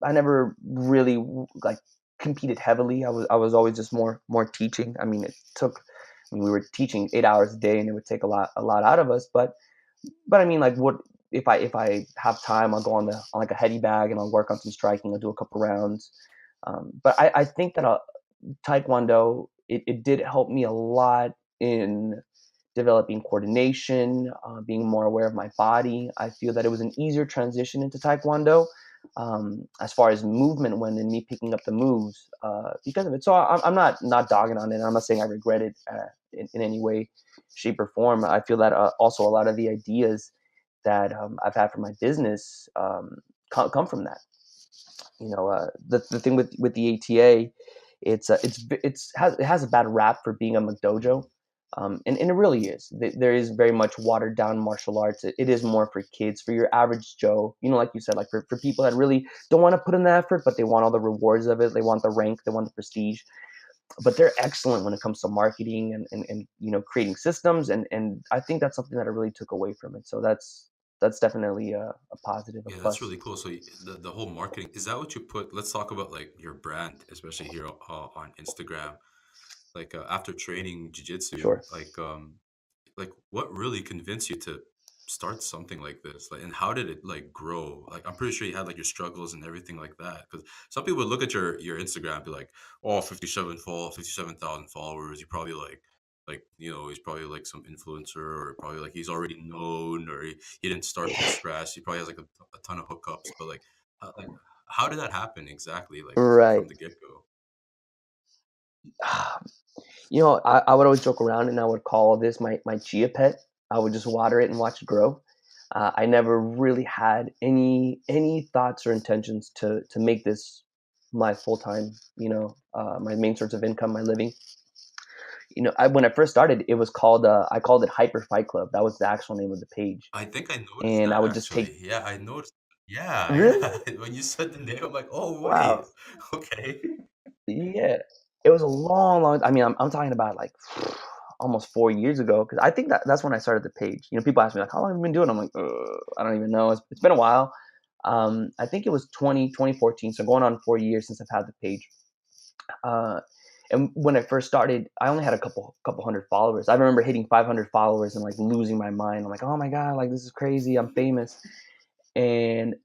Speaker 3: I never really like competed heavily. I was always just more teaching. I mean, we were teaching 8 hours a day, and it would take a lot out of us. But I mean, like, what if I have time? I'll go on like a heady bag and I'll work on some striking. I'll do a couple rounds. But I think that Taekwondo it did help me a lot in developing coordination, being more aware of my body. I feel that it was an easier transition into Taekwondo as far as movement went and me picking up the moves because of it. So I'm not dogging on it. I'm not saying I regret it in any way, shape, or form. I feel that also a lot of the ideas that I've had for my business come from that. The thing with the ATA, it has a bad rap for being a McDojo, and it really is. There is very much watered down martial arts. It is more for kids, for your average Joe. Like you said, like for people that really don't want to put in the effort, but they want all the rewards of it. They want the rank, they want the prestige. But they're excellent when it comes to marketing and creating systems. And I think that's something that I really took away from it. So that's definitely a positive, a
Speaker 1: Yeah, that's
Speaker 3: plus.
Speaker 1: really cool. So the whole marketing, is that what you put? Let's talk about like your brand, especially here on Instagram. Like after training jiu-jitsu,
Speaker 3: Sure.
Speaker 1: like what really convinced you to start something like this? Like, and how did it like grow? Like, I'm pretty sure you had like your struggles and everything like that. Because some people would look at your Instagram and be like, "Oh, 57,000 followers. You probably like he's probably like some influencer, or probably like he's already known, or he didn't start from scratch. He probably has like a ton of hookups." But like how did that happen exactly? Like
Speaker 3: Right.
Speaker 1: from the get go.
Speaker 3: I would always joke around and I would call this my chia pet. I would just water it and watch it grow. I never really had any thoughts or intentions to make this my full time, my main source of income, my living. When I first started, it was called I called it Hyper Fight Club. That was the actual name of the page,
Speaker 1: I think I noticed
Speaker 3: and I
Speaker 1: that
Speaker 3: would just take
Speaker 1: actually. Yeah, I noticed. Yeah,
Speaker 3: really
Speaker 1: yeah. When you said the name, I'm like, oh
Speaker 3: wow.
Speaker 1: wait, okay.
Speaker 3: Yeah, it was a long. I mean, I'm talking about like almost 4 years ago because I think that's when I started the page. People ask me like, "How long have you been doing?" I'm like, I don't even know. It's been a while. I think it was 2014, so going on 4 years since I've had the page. Uh, and when I first started, I only had a couple hundred followers. I remember hitting 500 followers and like losing my mind. I'm like, oh my god, like this is crazy. I'm famous, and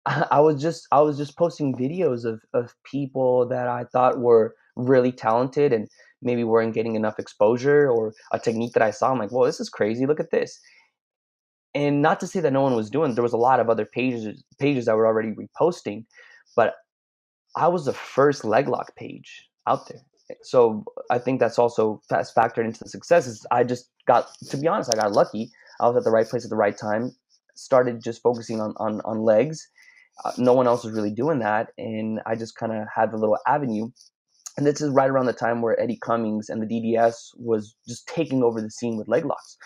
Speaker 3: I was just posting videos of people that I thought were really talented and maybe weren't getting enough exposure or a technique that I saw. I'm like, well, this is crazy. Look at this. And not to say that no one was doing. There was a lot of other pages that were already reposting, but I was the first Leglock page out there. So I think that's also fast factored into the success. Is I just got, to be honest, I got lucky. I was at the right place at the right time. Started just focusing on legs. No one else was really doing that, and I just kind of had the little avenue. And this is right around the time where Eddie Cummings and the DDS was just taking over the scene with leg locks,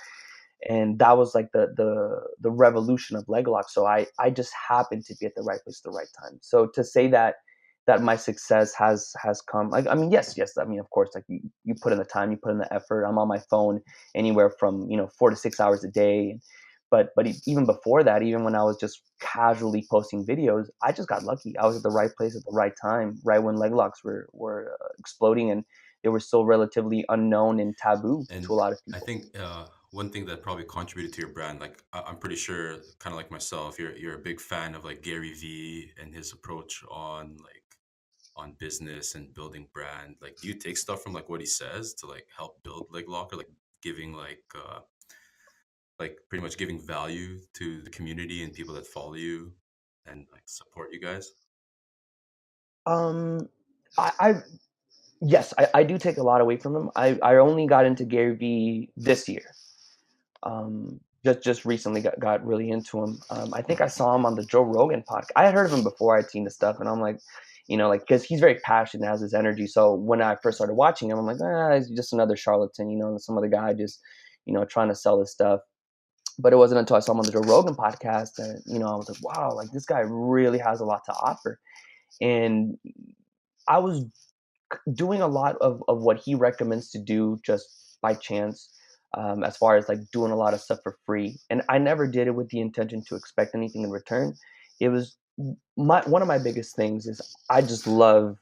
Speaker 3: and that was like the revolution of leg locks. So I just happened to be at the right place at the right time. So to say that my success has come, like, I mean, yes, I mean, of course, like you put in the time, you put in the effort. I'm on my phone anywhere from 4 to 6 hours a day. But even before that, even when I was just casually posting videos, I just got lucky. I was at the right place at the right time, right when leg locks were exploding, and they were still relatively unknown and taboo to
Speaker 1: And
Speaker 3: a lot of
Speaker 1: I
Speaker 3: people.
Speaker 1: think one thing that probably contributed to your brand, like I'm pretty sure, kind of like myself, you're a big fan of like Gary V and his approach on business and building brand. Like, do you take stuff from like what he says to like help build Leg Locker, like giving like pretty much giving value to the community and people that follow you and like support you guys?
Speaker 3: Um, I yes, I do take a lot away from him. I only got into Gary Vee this year. Just recently got really into him. I think I saw him on the Joe Rogan podcast. I had heard of him before. I'd seen the stuff, and I'm like, like, because he's very passionate, has this energy. So when I first started watching him, I'm like, he's just another charlatan, some other guy just, trying to sell his stuff. But it wasn't until I saw him on the Joe Rogan podcast that, I was like, wow, like this guy really has a lot to offer. And I was doing a lot of what he recommends to do just by chance, as far as like doing a lot of stuff for free. And I never did it with the intention to expect anything in return. It was one of my biggest things is I just love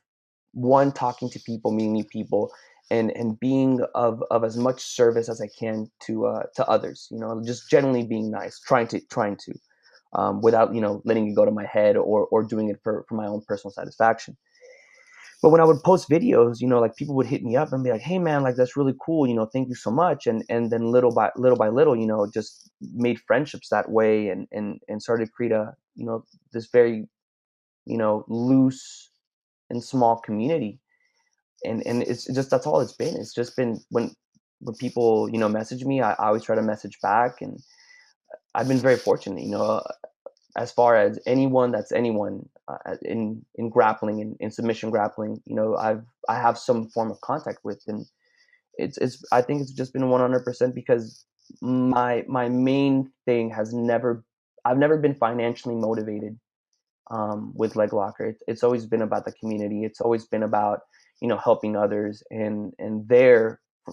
Speaker 3: talking to people, meeting new people, and being of as much service as I can to others. Just generally being nice, trying to without letting it go to my head or doing it for my own personal satisfaction. But when I would post videos, like people would hit me up and be like, "Hey man, like that's really cool, thank you so much." And then little by little, just made friendships that way, and started to create this very loose and small community. And it's just, that's all it's been. It's just been when people message me, I always try to message back, and I've been very fortunate, as far as anyone that's anyone, in grappling and in submission grappling, I have some form of contact with. And it's I think it's just been 100% because my main thing has never I've never been financially motivated, with Leglocker. It's always been about the community. It's always been about helping others, and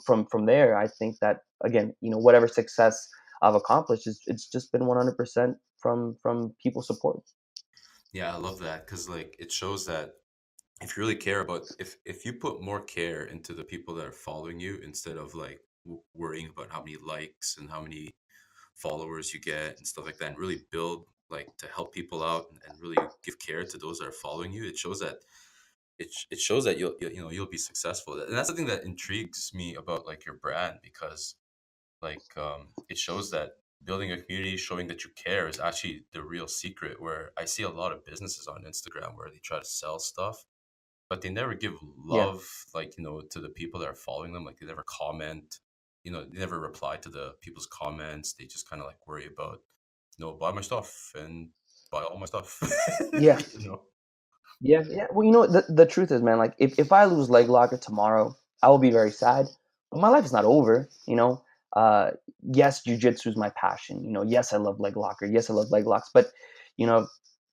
Speaker 3: from there, I think that again, whatever success I've accomplished it's just been 100% from people support.
Speaker 1: Yeah, I love that because like it shows that if you really care about if you put more care into the people that are following you instead of like worrying about how many likes and how many followers you get and stuff like that, and really build like to help people out and really give care to those that are following you, it shows that it shows that you'll be successful. And that's the thing that intrigues me about like your brand, because like it shows that building a community, showing that you care, is actually the real secret. Where I see a lot of businesses on Instagram where they try to sell stuff, but they never give
Speaker 3: Yeah,
Speaker 1: love, like to the people that are following them. Like they never comment, they never reply to the people's comments. They just kind of like worry about, buy my stuff and buy all my stuff.
Speaker 3: yeah,
Speaker 1: you know
Speaker 3: yeah, yeah. Well, the truth is, man, like if I lose leg locker tomorrow, I will be very sad. But my life is not over. Uh, yes, jujitsu is my passion. Yes, I love leg locker. Yes, I love leg locks. But you know,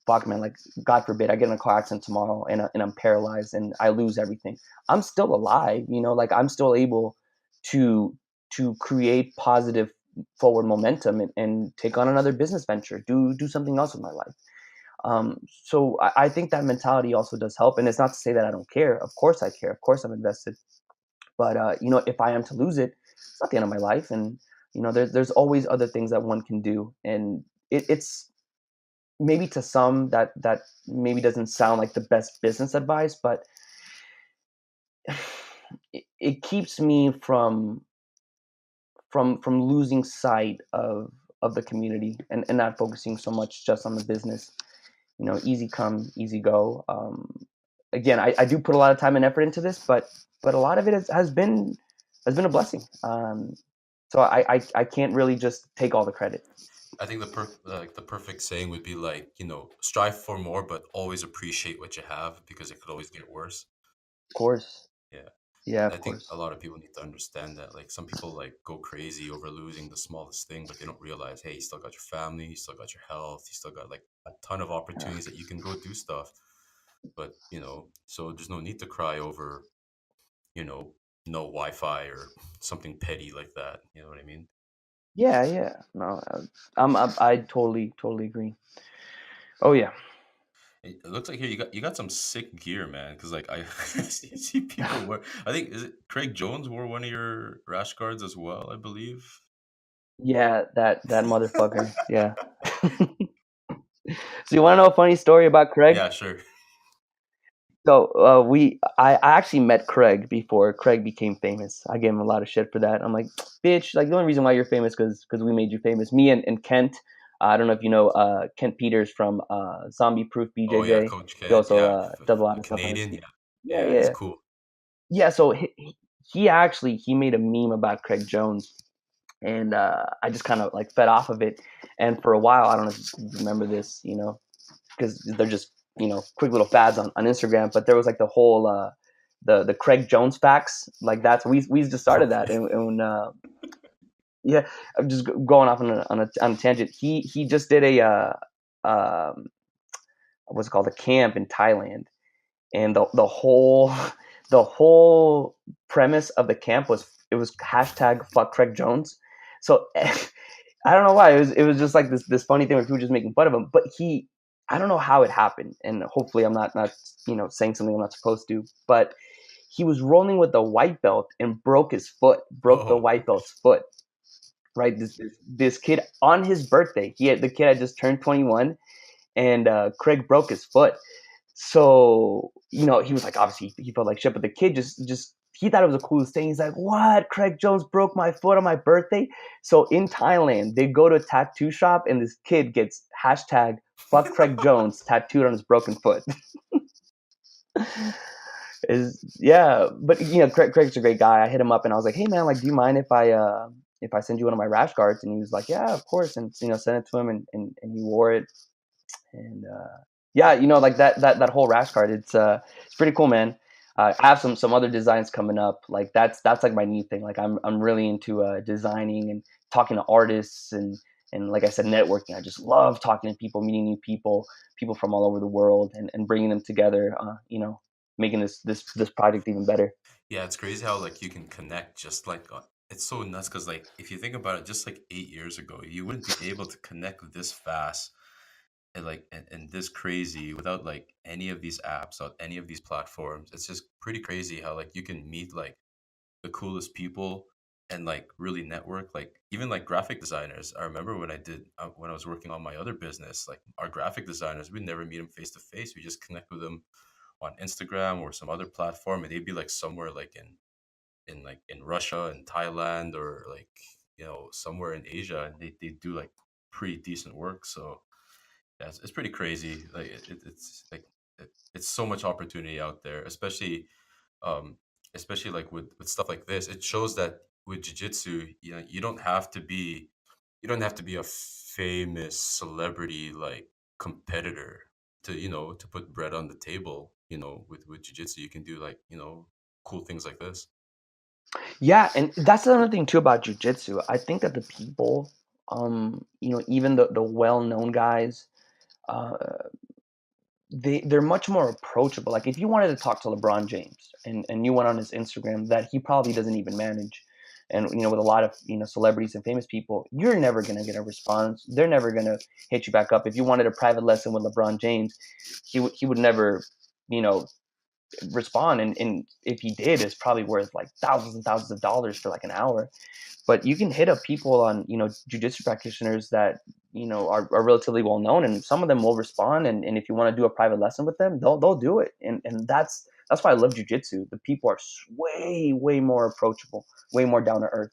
Speaker 3: fuck, man, like God forbid I get in a car accident tomorrow and I'm paralyzed and I lose everything. I'm still alive. Like I'm still able to create positive forward momentum and take on another business venture. Do something else with my life. So I think that mentality also does help. And it's not to say that I don't care. Of course I care. Of course I'm invested. But if I am to lose it, it's not the end of my life. And there's always other things that one can do. And it's maybe to some that maybe doesn't sound like the best business advice, but it keeps me from losing sight of the community and not focusing so much just on the business. Easy come, easy go. Again, I do put a lot of time and effort into this, but a lot of it has been a blessing. So I can't really just take all the credit.
Speaker 1: I think the perfect saying would be like, strive for more, but always appreciate what you have, because it could always get worse.
Speaker 3: Of course.
Speaker 1: Yeah.
Speaker 3: Yeah,
Speaker 1: I
Speaker 3: of
Speaker 1: think a
Speaker 3: course.
Speaker 1: lot of people need to understand that. Like some people like go crazy over losing the smallest thing, but they don't realize, hey, you still got your family, you still got your health, you still got like a ton of
Speaker 3: Yeah.
Speaker 1: opportunities that you can go do stuff. But so there's no need to cry over, you know, no Wi-Fi or something petty like that. You know what I mean?
Speaker 3: Yeah, yeah. No, I totally agree. Oh yeah.
Speaker 1: It looks like here you got some sick gear, man. Because like I see people wear. I think is it Craig Jones wore one of your rash guards as well, I believe.
Speaker 3: Yeah, that motherfucker. Yeah. So you want to know a funny story about Craig?
Speaker 1: Yeah, sure.
Speaker 3: So I actually met Craig before Craig became famous. I gave him a lot of shit for that. I'm like, bitch, like the only reason why you're famous because we made you famous. Me and Kent. I don't know if you know Kent Peters from Zombie Proof
Speaker 1: Oh yeah,
Speaker 3: BJJ.
Speaker 1: Coach
Speaker 3: He
Speaker 1: Kent.
Speaker 3: also
Speaker 1: Yeah,
Speaker 3: does a lot of stuff on his
Speaker 1: Canadian.
Speaker 3: feet.
Speaker 1: Yeah,
Speaker 3: Yeah,
Speaker 1: yeah, he's
Speaker 3: yeah,
Speaker 1: cool.
Speaker 3: yeah. So he actually he made a meme about Craig Jones, and I just kind of like fed off of it. And for a while, I don't know if you remember this, because they're just quick little fads on Instagram, but there was like the whole the Craig Jones facts, like that's we just started that,
Speaker 1: Okay.
Speaker 3: and yeah, I'm just going off on a tangent. He just did a what's it called, a camp in Thailand, and the whole premise of the camp was, it was hashtag fuck Craig Jones. So I don't know why, it was just like this funny thing where people just making fun of him, but I don't know how it happened, and hopefully I'm not saying something I'm not supposed to, but he was rolling with the white belt and broke the
Speaker 1: Oh,
Speaker 3: white belt's foot. Right, this kid on his birthday, the kid had just turned 21, and Craig broke his foot. So he was like, obviously he felt like shit, but the kid just he thought it was the coolest thing. He's like, what? Craig Jones broke my foot on my birthday? So in Thailand, they go to a tattoo shop, and this kid gets hashtag fuck Craig Jones tattooed on his broken foot. Yeah, but Craig's a great guy. I hit him up and I was like, hey man, like, do you mind if I send you one of my rash guards? And he was like, yeah, of course. And sent it to him, and he wore it. And yeah, like that whole rash guard, it's pretty cool, man. I have some other designs coming up. Like that's like my new thing. Like I'm really into designing and talking to artists, and like I said, networking. I just love talking to people, meeting new people from all over the world, and bringing them together. Making this project even better.
Speaker 1: yeah, it's crazy how like you can connect just like it's so nuts because like if you think about it, just like 8 years ago, you wouldn't be able to connect this fast and like and this crazy without like any of these apps or any of these platforms. It's just pretty crazy how like you can meet like the coolest people and like really network, like even like graphic designers. I remember when I was working on my other business, like our graphic designers, we'd never meet them face to face. We just connect with them on Instagram or some other platform, and they'd be like somewhere like in Russia and Thailand or like somewhere in Asia, and they do like pretty decent work. So yeah, it's pretty crazy. Like it's like it's so much opportunity out there, um, especially like with stuff like this. It shows that with jiu-jitsu, you don't have to be a famous celebrity like competitor to to put bread on the table. With jiu-jitsu, you can do like cool things like this.
Speaker 3: Yeah, and that's another thing too about jujitsu. I think that the people, even the well-known guys, uh, they're much more approachable. Like if you wanted to talk to LeBron James, and you went on his Instagram that he probably doesn't even manage, and with a lot of celebrities and famous people, you're never gonna get a response. They're never gonna hit you back up. If you wanted a private lesson with LeBron James, he would never, you know, respond, and if he did, it's probably worth like thousands and thousands of dollars for like an hour. But you can hit up people on jujitsu practitioners that are relatively well known, and some of them will respond, and if you want to do a private lesson with them, they'll do it. And that's why I love jujitsu. The people are way more approachable, way more down to earth.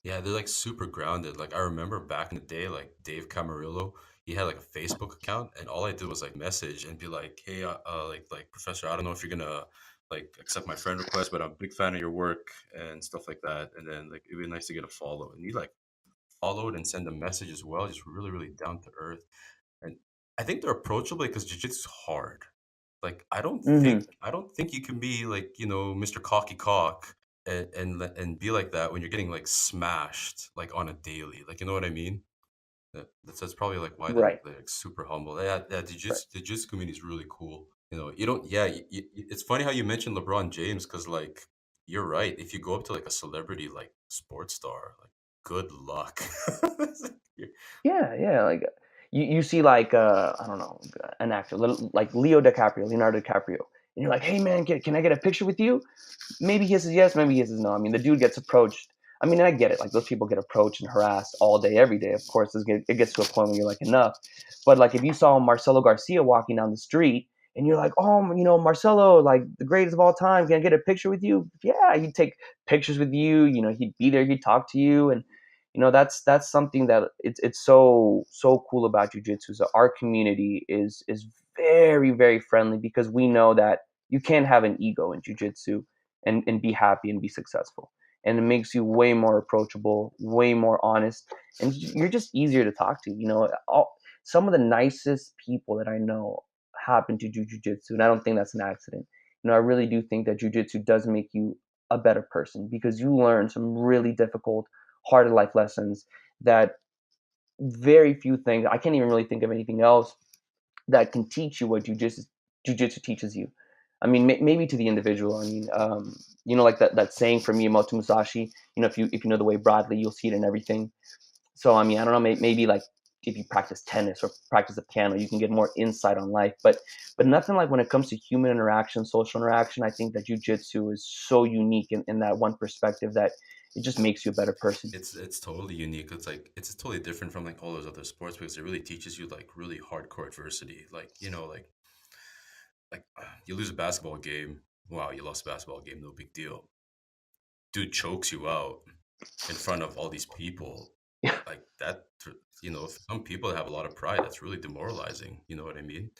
Speaker 1: Yeah, they're like super grounded. Like I remember back in the day, like Dave Camarillo, he had like a Facebook account, and all I did was like message and be like, "Hey, like Professor, I don't know if you're gonna like accept my friend request, but I'm a big fan of your work and stuff like that." And then like it'd be nice to get a follow, and he like followed and send a message as well, just really down to earth. And I think they're approachable because jiu-jitsu is hard. Like
Speaker 3: Hmm.
Speaker 1: I don't think you can be like Mr. Cocky Cock and be like that when you're getting like smashed like on a daily. Like you know what I mean? That's probably like why
Speaker 3: Right.
Speaker 1: they're like super humble. Yeah, yeah.
Speaker 3: Right.
Speaker 1: The jiu-jitsu community is really cool. You don't. Yeah, it's funny how you mentioned LeBron James because like you're right. If you go up to like a celebrity like sports star, like good luck.
Speaker 3: Yeah. Like you see like I don't know, an actor like Leonardo DiCaprio, and you're like, hey man, can I get a picture with you? Maybe he says yes, maybe he says no. I mean, the dude gets approached. I mean, and I get it. Like those people get approached and harassed all day, every day. Of course, it gets to a point where you're like, enough. But like, if you saw Marcelo Garcia walking down the street and you're like, oh, Marcelo, like the greatest of all time, can I get a picture with you? Yeah, he'd take pictures with you. He'd be there. He'd talk to you, and that's something that it's so cool about jujitsu. So our community is very friendly because we know that you can't have an ego in jujitsu and be happy and be successful. And it makes you way more approachable, way more honest, and you're just easier to talk to. Some of the nicest people that I know happened to jiu-jitsu, and I don't think that's an accident. I really do think that jiu-jitsu does make you a better person because you learn some really difficult, hard life lessons that very few things. I can't even really think of anything else that can teach you what jujitsu teaches you. I mean, maybe to the individual. I mean, like that saying from Miyamoto Musashi. If you know the way broadly, you'll see it in everything. So I mean, I don't know. Maybe like if you practice tennis or practice the piano, you can get more insight on life. But nothing like when it comes to human interaction, social interaction. I think that jujitsu is so unique in that one perspective that it just makes you a better person.
Speaker 1: It's totally unique. It's like it's totally different from like all those other sports because it really teaches you like really hardcore adversity. Like you lose a basketball game. Wow, you lost a basketball game. No big deal. Dude chokes you out in front of all these people. Like that. For some people that have a lot of pride, that's really demoralizing. You know what I mean?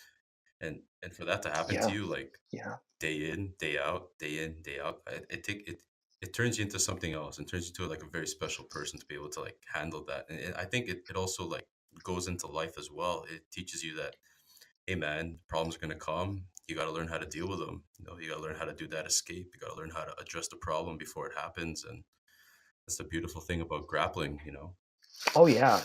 Speaker 1: And for that to happen to
Speaker 3: Yeah,
Speaker 1: you, like
Speaker 3: yeah,
Speaker 1: day in, day out, day in, day out, it turns you into something else and turns you to like a very special person to be able to like handle that. And I think it also like goes into life as well. It teaches you that, hey man, problems are gonna come. You got to learn how to deal with them. You got to learn how to do that escape. You got to learn how to address the problem before it happens. And that's the beautiful thing about grappling.
Speaker 3: Oh yeah,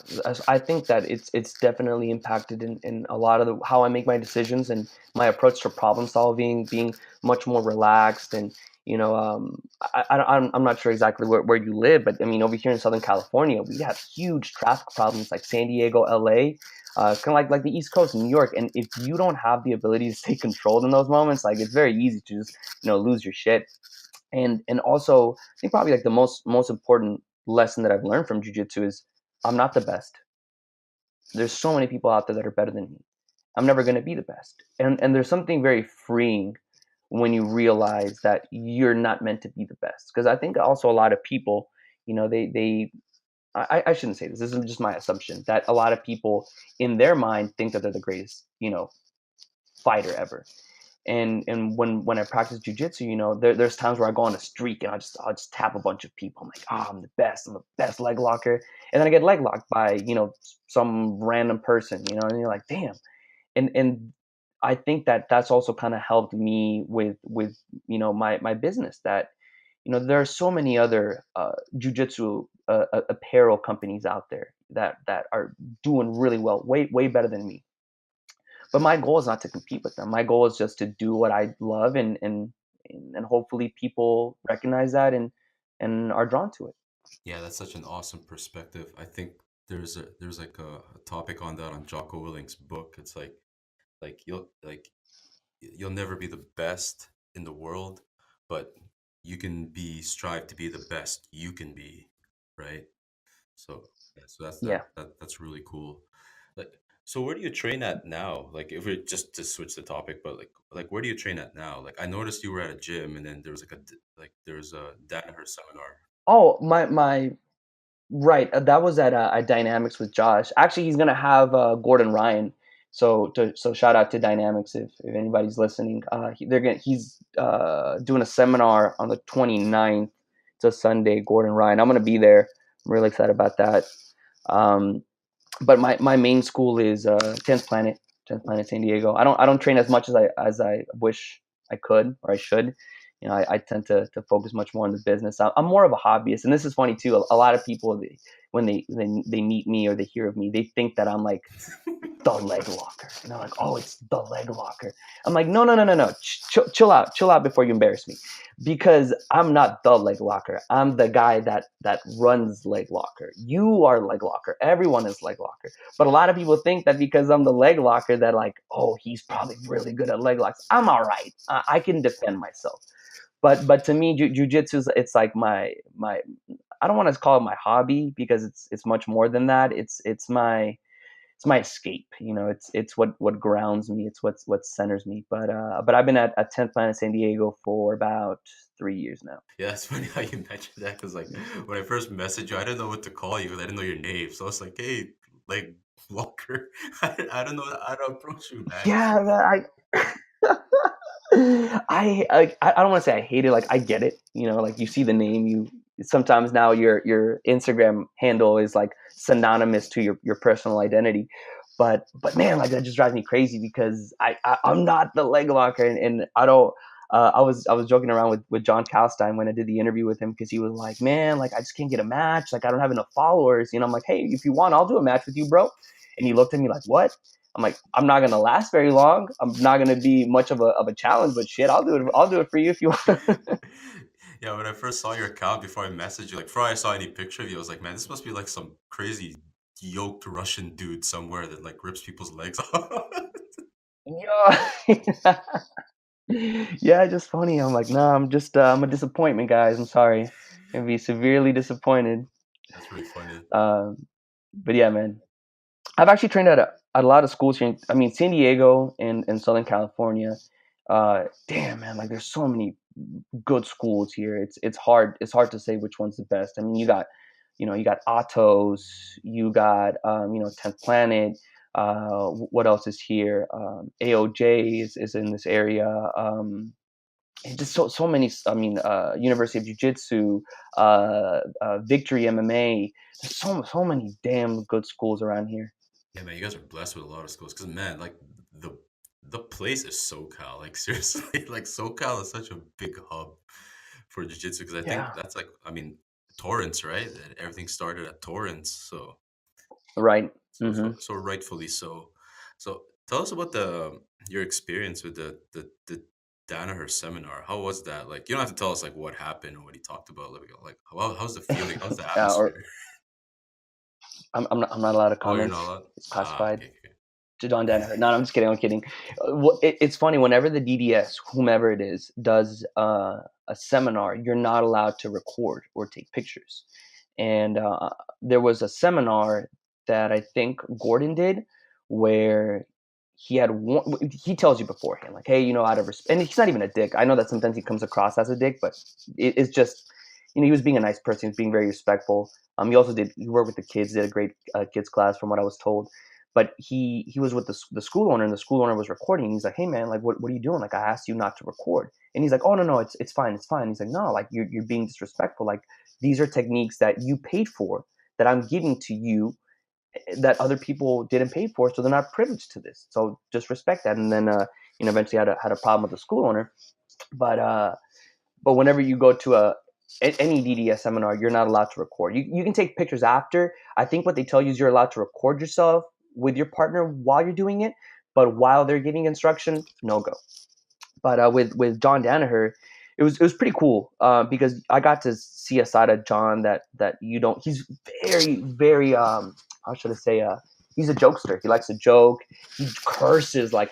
Speaker 3: I think that it's definitely impacted in a lot of how I make my decisions and my approach to problem solving, being much more relaxed. And I'm not sure exactly where you live, but I mean over here in Southern California, we have huge traffic problems like San Diego, LA, kind of like the East Coast, New York. And if you don't have the ability to stay controlled in those moments, like it's very easy to just lose your shit. And also I think probably like the most important lesson that I've learned from jujitsu is I'm not the best. There's so many people out there that are better than me. I'm never going to be the best. And there's something very freeing when you realize that you're not meant to be the best. Because I think also a lot of people, they I shouldn't say this. This is just my assumption that a lot of people in their mind think that they're the greatest, fighter ever. And when I practice jujitsu, there's times where I go on a streak and I'll just tap a bunch of people. I'm like, I'm the best. I'm the best leg locker. And then I get leg locked by some random person. And you're like, damn. And I think that that's also kind of helped me with my business. That there are so many other jujitsu apparel companies out there that are doing really well, way better than me. But my goal is not to compete with them. My goal is just to do what I love, and hopefully people recognize that and are drawn to it.
Speaker 1: Yeah, that's such an awesome perspective. I think there's like a topic on that on Jocko Willink's book. It's like you'll never be the best in the world, but you can be strive to be the best you can be, right? So yeah, so
Speaker 3: Yeah.
Speaker 1: that's really cool. Like, so where do you train at now? Like, if we just to switch the topic, but like where do you train at now? Like, I noticed you were at a gym, and then there was there was a Danaher seminar.
Speaker 3: Oh, my right. That was at Dynamics with Josh. Actually, he's gonna have Gordon Ryan. So shout out to Dynamics if anybody's listening. He's doing a seminar on the 29th. It's a Sunday. Gordon Ryan. I'm gonna be there. I'm really excited about that. Um, but my main school is 10th Planet San Diego. I don't train as much as I wish I could or I should. I tend to focus much more on the business. I'm more of a hobbyist, and this is funny too. A lot of people, when they meet me or they hear of me, they think that I'm like the leg locker. And they're like, oh, it's the leg locker. I'm like, no, no, no, no, no. Chill out before you embarrass me, because I'm not the leg locker. I'm the guy that runs leg locker. You are leg locker. Everyone is leg locker. But a lot of people think that because I'm the leg locker, that like, oh, he's probably really good at leg locks. I'm all right. I can defend myself. But to me, jujitsu is it's like my. I don't want to call it my hobby because it's much more than that. It's my escape. It's what grounds me. It's what centers me. But I've been at 10th Planet San Diego for about 3 years now.
Speaker 1: Yeah, it's funny how you mentioned that because like when I first messaged you, I didn't know what to call you because I didn't know your name. So I was like, hey, like Walker, I don't know how to approach you, man.
Speaker 3: Yeah, I don't want to say I hate it. Like I get it. Like you see the name. You sometimes now your Instagram handle is like synonymous to your personal identity. but man, like that just drives me crazy because I'm not the leg locker, and I don't. I was joking around with John Calstein when I did the interview with him because he was like, man, like I just can't get a match, like I don't have enough followers. I'm like, hey, if you want, I'll do a match with you, bro. And he looked at me like, what? I'm like, I'm not gonna last very long. I'm not gonna be much of a challenge, but shit, I'll do it. I'll do it for you if you want.
Speaker 1: Yeah, when I first saw your account before I messaged you, like before I saw any picture of you, I was like, man, this must be like some crazy yoked Russian dude somewhere that like rips people's legs off.
Speaker 3: Yeah. Yeah, just funny. I'm like, nah, I'm a disappointment, guys. I'm sorry. Gonna be severely disappointed.
Speaker 1: That's really funny.
Speaker 3: But yeah, man. I've actually trained at a lot of schools here. I mean, San Diego and Southern California. Damn, man, like there's so many good schools here. It's hard to say which one's the best. I mean, you got Autos, you got 10th Planet. What else is here? AOJ is in this area. And just so many. I mean, University of Jiu-Jitsu, Victory MMA. There's so many damn good schools around here.
Speaker 1: Yeah, man, you guys are blessed with a lot of schools. Cause man, like the the place is SoCal. Like seriously, like SoCal is such a big hub for jiu-jitsu. Cause I think
Speaker 3: Yeah.
Speaker 1: that's like, I mean, Torrance, right? Everything started at Torrance. So
Speaker 3: Right.
Speaker 1: so
Speaker 3: Hmm.
Speaker 1: so so rightfully so. So tell us about the your experience with the Danaher seminar. How was that? Like, you don't have to tell us like what happened or what he talked about. Like how's the feeling? How's the
Speaker 3: Or
Speaker 1: atmosphere?
Speaker 3: I'm not allowed to
Speaker 1: Oh, you're
Speaker 3: comment.
Speaker 1: not allowed.
Speaker 3: It's
Speaker 1: Ah,
Speaker 3: classified.
Speaker 1: okay, okay.
Speaker 3: To John Danaher. No, I'm just kidding. I'm kidding. It's funny. Whenever the DDS, whomever it is, does a seminar, you're not allowed to record or take pictures. And there was a seminar that I think Gordon did where he had one. He tells you beforehand, like, hey, out of respect, and he's not even a dick. I know that sometimes he comes across as a dick, but it's just, he was being a nice person. He was being very respectful. He also he worked with the kids, did a great kids class from what I was told. But he was with the school owner, and the school owner was recording. And he's like, hey man, like what are you doing? Like I asked you not to record. And he's like, oh no, it's fine, it's fine. He's like, no, like you're being disrespectful. Like these are techniques that you paid for, that I'm giving to you, that other people didn't pay for, so they're not privileged to this. So just respect that. And then eventually had a problem with the school owner. But whenever you go to any DDS seminar, you're not allowed to record. You can take pictures after. I think what they tell you is you're allowed to record yourself with your partner while you're doing it, but while they're giving instruction, no go. But with John Danaher, it was pretty cool because I got to see a side of John that you don't. He's very very how should I say, he's a jokester. He likes to joke. He curses like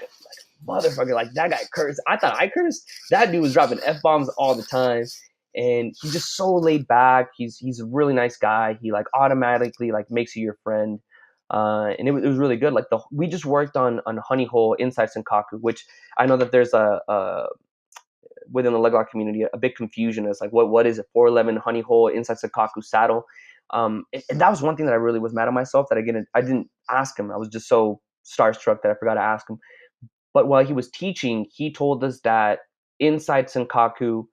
Speaker 3: motherfucker. Like that guy cursed. I thought I cursed. That dude was dropping f bombs all the time, and he's just so laid back. He's a really nice guy. He like automatically like makes you your friend. And it was really good. Like we just worked on honey hole inside Senkaku, which I know that there's a within the Leglock community a big confusion as like what is a 411 honey hole inside Senkaku saddle. And that was one thing that I really was mad at myself that I didn't ask him. I was just so starstruck that I forgot to ask him. But while he was teaching, he told us that inside Senkaku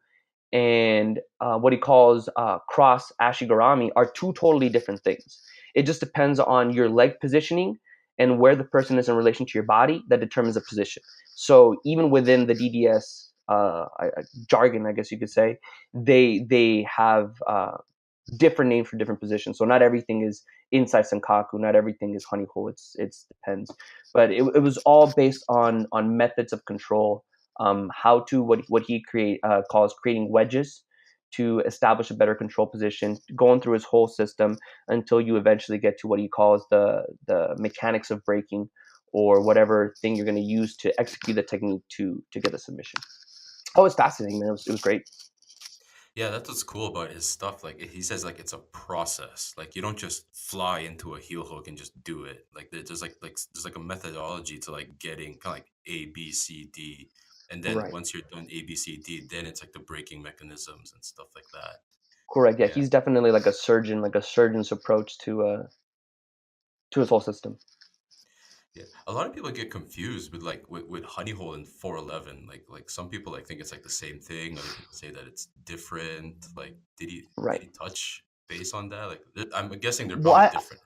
Speaker 3: and what he calls cross Ashi Garami are two totally different things. It just depends on your leg positioning and where the person is in relation to your body that determines the position. So even within the DDS jargon, I guess you could say, they have different names for different positions. So not everything is inside Senkaku, not everything is honey hole. It's depends, but it was all based on methods of control. How to what he calls creating wedges to establish a better control position, going through his whole system until you eventually get to what he calls the mechanics of breaking, or whatever thing you're going to use to execute the technique to get the submission. Oh, it's fascinating, man. It was great.
Speaker 1: Yeah, that's what's cool about his stuff. Like he says, like it's a process. Like you don't just fly into a heel hook and just do it. Like there's like a methodology to like getting kind of like A, B, C, D, and then
Speaker 3: Right.
Speaker 1: once you're done A, B, C, D, then it's like the braking mechanisms and stuff like that.
Speaker 3: Correct. Yeah,
Speaker 1: Yeah,
Speaker 3: he's definitely like a surgeon's approach to his whole system.
Speaker 1: yeah. A lot of people get confused with like with honey hole and 411. Like some people like think it's like the same thing. Other people say that it's different. Like did he
Speaker 3: Right.
Speaker 1: touch base on that? Like I'm guessing they're
Speaker 3: Well,
Speaker 1: probably different.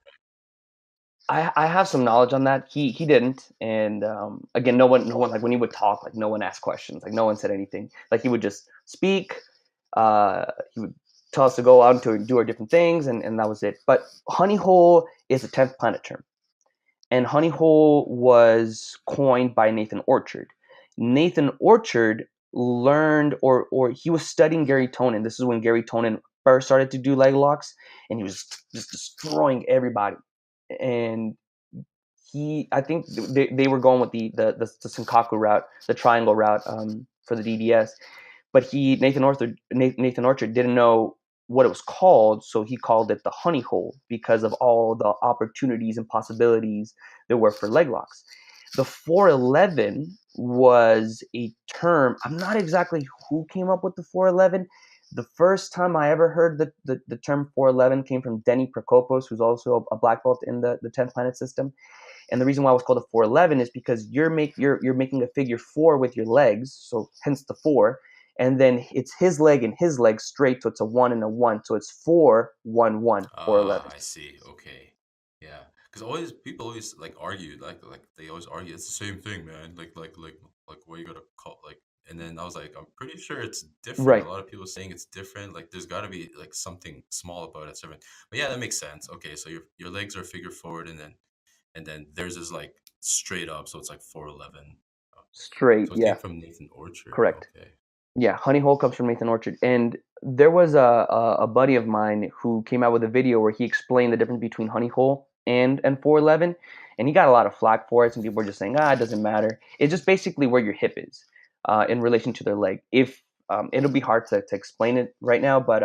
Speaker 3: I have some knowledge on that. He didn't, and again, no one like when he would talk, like no one asked questions, like no one said anything. Like he would just speak. He would tell us to go out and to do our different things, and that was it. But honey hole is a 10th planet term, and honey hole was coined by Nathan Orchard. Nathan Orchard learned, or he was studying Gary Tonin. This is when Gary Tonin first started to do leg locks, and he was just destroying everybody. And I think they were going with the Senkaku route, the triangle route for the DDS. But Nathan Orchard didn't know what it was called, so he called it the honey hole because of all the opportunities and possibilities there were for leg locks. The 411 was a term. I'm not exactly who came up with the 411. The first time I ever heard the term 411 came from Denny Prokopos, who's also a black belt in the 10th planet system. And the reason why it was called a 411 is because you're making a figure 4 with your legs, so hence the 4, and then it's his leg and his leg straight, so it's a 1 and a 1, so it's 4-1-1, 411.
Speaker 1: I see. Okay. Yeah. Because people always like argue, like they always argue it's the same thing, man. Like what you gotta call like. And then I was like, I'm pretty sure it's different.
Speaker 3: Right.
Speaker 1: A lot of people saying it's different. Like there's got to be like something small about it. Different. But yeah, that makes sense. Okay, so your legs are figure forward, and then theirs is like straight up, so it's like 411.
Speaker 3: Straight,
Speaker 1: So it
Speaker 3: yeah,
Speaker 1: came from Nathan Orchard.
Speaker 3: correct.
Speaker 1: Okay.
Speaker 3: Yeah, honey hole comes from Nathan Orchard, and there was a buddy of mine who came out with a video where he explained the difference between honey hole and 411, and he got a lot of flack for it. Some people were just saying, it doesn't matter. It's just basically where your hip is in relation to their leg. If it'll be hard to explain it right now, but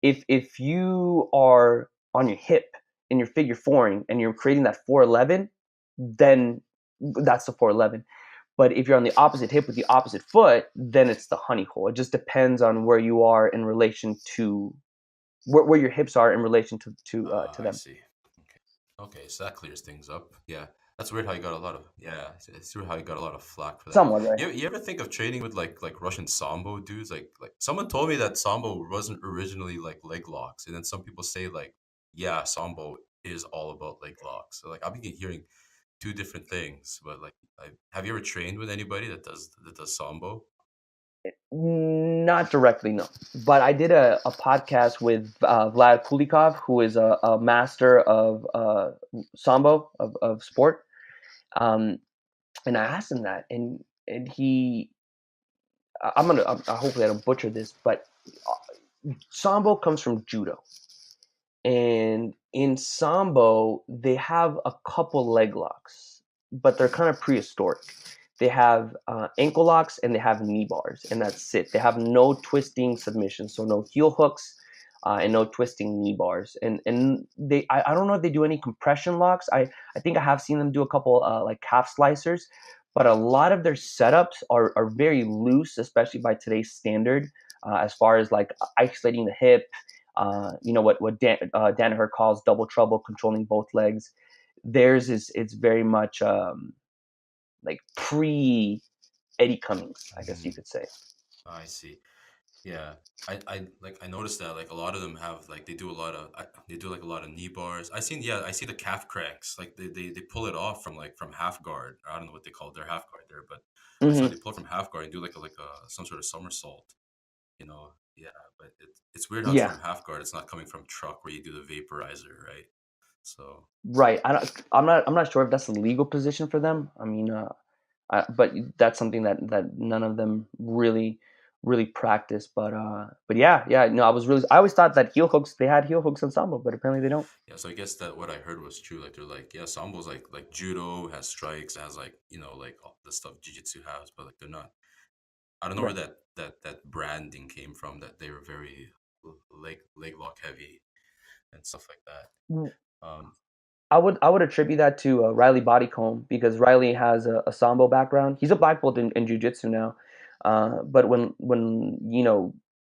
Speaker 3: if you are on your hip and you're figure fouring and you're creating that 411, then that's the 411. But if you're on the opposite hip with the opposite foot, then it's the honey hole. It just depends on where you are in relation to where your hips are in relation to
Speaker 1: I
Speaker 3: them.
Speaker 1: see. Okay, so that clears things up. Yeah, that's weird how you got a lot of it's weird how you got a lot of flack for that.
Speaker 3: Somewhat, right?
Speaker 1: You ever think of training with like Russian sambo dudes? Like someone told me that sambo wasn't originally like leg locks, and then some people say like yeah, sambo is all about leg locks. So like I've been hearing two different things, but like have you ever trained with anybody that does sambo?
Speaker 3: Not directly, no. But I did a podcast with Vlad Kulikov, who is a master of sambo of sport. And I asked him that, and he, hopefully I don't butcher this, but sambo comes from judo, and in sambo they have a couple leg locks, but they're kind of prehistoric. They have ankle locks and they have knee bars, and that's it. They have no twisting submissions, so no heel hooks and no twisting knee bars. And I don't know if they do any compression locks. I think I have seen them do a couple like calf slicers, but a lot of their setups are very loose, especially by today's standard, as far as like isolating the hip. What Danaher calls double trouble, controlling both legs. Theirs is it's very much like pre Eddie Cummings, I guess you could say.
Speaker 1: I see. Yeah, I noticed that like a lot of them have like they do like a lot of knee bars. I see the calf cranks like they pull it off from half guard. I don't know what they call their half guard there, but I saw
Speaker 3: Mm-hmm.
Speaker 1: they pull it from half guard and do like a some sort of somersault. Yeah, but it's weird how it's
Speaker 3: Yeah,
Speaker 1: from half guard. It's not coming from truck where you do the vaporizer, right? So
Speaker 3: right. I'm not sure if that's a legal position for them. I mean, but that's something that none of them really practice. But yeah. No, I always thought that heel hooks they had heel hooks on sambo, but apparently they don't.
Speaker 1: yeah, so I guess that what I heard was true. Like they're like, yeah, sambo's like judo has strikes, has like like all the stuff jiu-jitsu has, but like they're not. I don't know where
Speaker 3: Right.
Speaker 1: that branding came from. That they were very leg lock heavy and stuff like that.
Speaker 3: Mm.
Speaker 1: Um,
Speaker 3: I would attribute that to Riley Bodycomb because Riley has a sambo background. He's a black belt in jiu-jitsu now. But when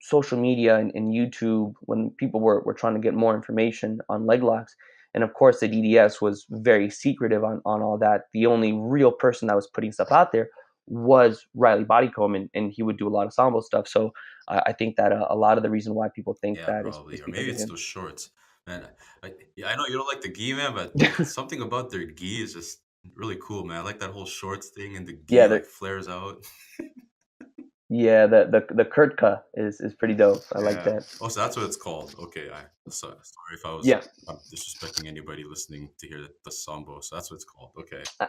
Speaker 3: social media and YouTube, when people were trying to get more information on leg locks, and of course the DDS was very secretive on all that. The only real person that was putting stuff out there was Riley Bodycomb, and he would do a lot of sambo stuff. So I think that a lot of the reason why people think
Speaker 1: yeah,
Speaker 3: that is
Speaker 1: probably, or
Speaker 3: because
Speaker 1: maybe
Speaker 3: of
Speaker 1: it's
Speaker 3: him.
Speaker 1: those shorts. Man, yeah, I know you don't like the gi, man, but something about their gi is just really cool, man. I like that whole shorts thing and the gi
Speaker 3: Yeah,
Speaker 1: like flares out.
Speaker 3: the Kurtka is pretty dope. I like
Speaker 1: Yeah.
Speaker 3: that.
Speaker 1: Oh, so that's what it's called. Okay. Sorry if
Speaker 3: Yeah.
Speaker 1: I'm disrespecting anybody listening to hear the sambo. So that's what it's called. Okay.
Speaker 3: Uh,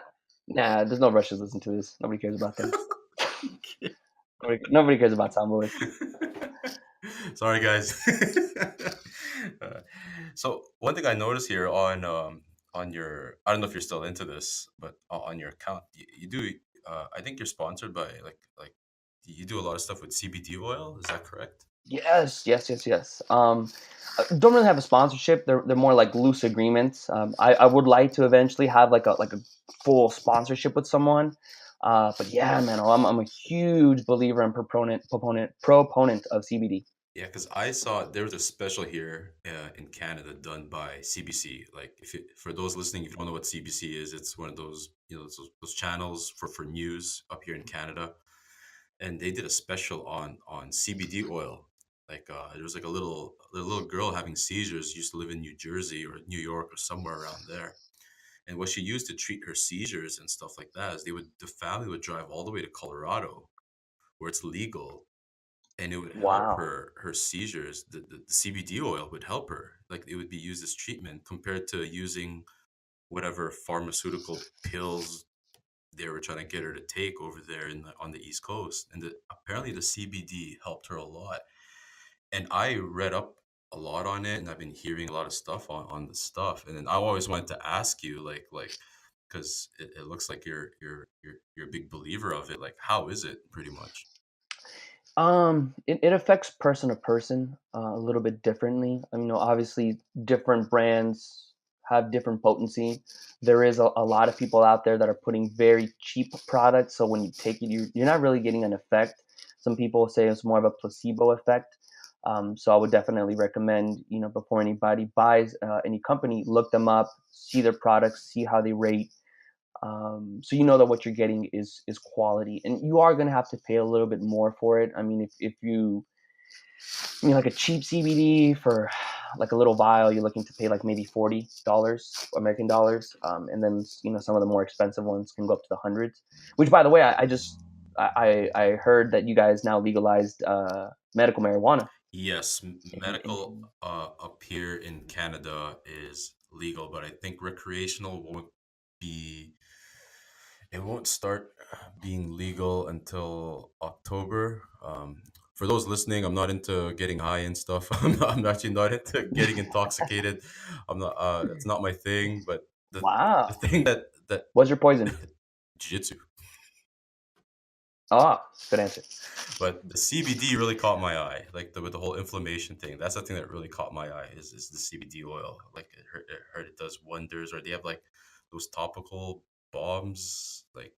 Speaker 3: Nah, there's no rush to listen to this. Nobody cares about that. Nobody cares about Soundboys.
Speaker 1: Sorry, guys. Uh, so one thing I noticed here on your, I don't know if you're still into this, but on your account, you do. I think you're sponsored by you do a lot of stuff with CBD oil. Is that correct?
Speaker 3: Yes, yes, yes, yes. Don't really have a sponsorship. They're more like loose agreements. I would like to eventually have like a full sponsorship with someone. But yeah, man, I'm a huge believer and proponent of CBD.
Speaker 1: Yeah, because I saw there was a special here in Canada done by CBC. Like, for those listening, if you don't know what CBC is, it's one of those those channels for news up here in Canada, and they did a special on CBD oil. Like, there was like a little girl having seizures. Used to live in New Jersey or New York or somewhere around there, and what she used to treat her seizures and stuff like that is the family would drive all the way to Colorado where it's legal, and it would help
Speaker 3: Wow.
Speaker 1: her seizures. The CBD oil would help her. Like, it would be used as treatment compared to using whatever pharmaceutical pills they were trying to get her to take over there on the East Coast. And apparently the CBD helped her a lot. And I read up a lot on it, and I've been hearing a lot of stuff on the stuff. And then I always wanted to ask you, like, because it looks like you're a big believer of it. Like, how is it, pretty much?
Speaker 3: It affects person to person a little bit differently. I mean, obviously, different brands have different potency. There is a lot of people out there that are putting very cheap products, so when you take it, you're not really getting an effect. Some people say it's more of a placebo effect. So I would definitely recommend, before anybody buys any company, look them up, see their products, see how they rate, so you know that what you're getting is quality, and you are going to have to pay a little bit more for it. I mean, if you I mean like a cheap CBD for like a little vial, you're looking to pay like maybe $40 American dollars, and then some of the more expensive ones can go up to the hundreds. Which, by the way, I heard that you guys now legalized medical marijuana.
Speaker 1: Yes, medical
Speaker 3: In
Speaker 1: up here in Canada is legal, but I think recreational be it won't start being legal until October. For those listening, I'm not into getting high and stuff. I'm actually not into getting intoxicated. I'm not. It's not my thing. But the
Speaker 3: Wow,
Speaker 1: thing that
Speaker 3: what's your poison?
Speaker 1: jiu-jitsu.
Speaker 3: Ah, good answer.
Speaker 1: But the CBD really caught my eye, like with the whole inflammation thing. That's the thing that really caught my eye is the CBD oil. Like, I heard it does wonders. Or they have like those topical bombs. Like,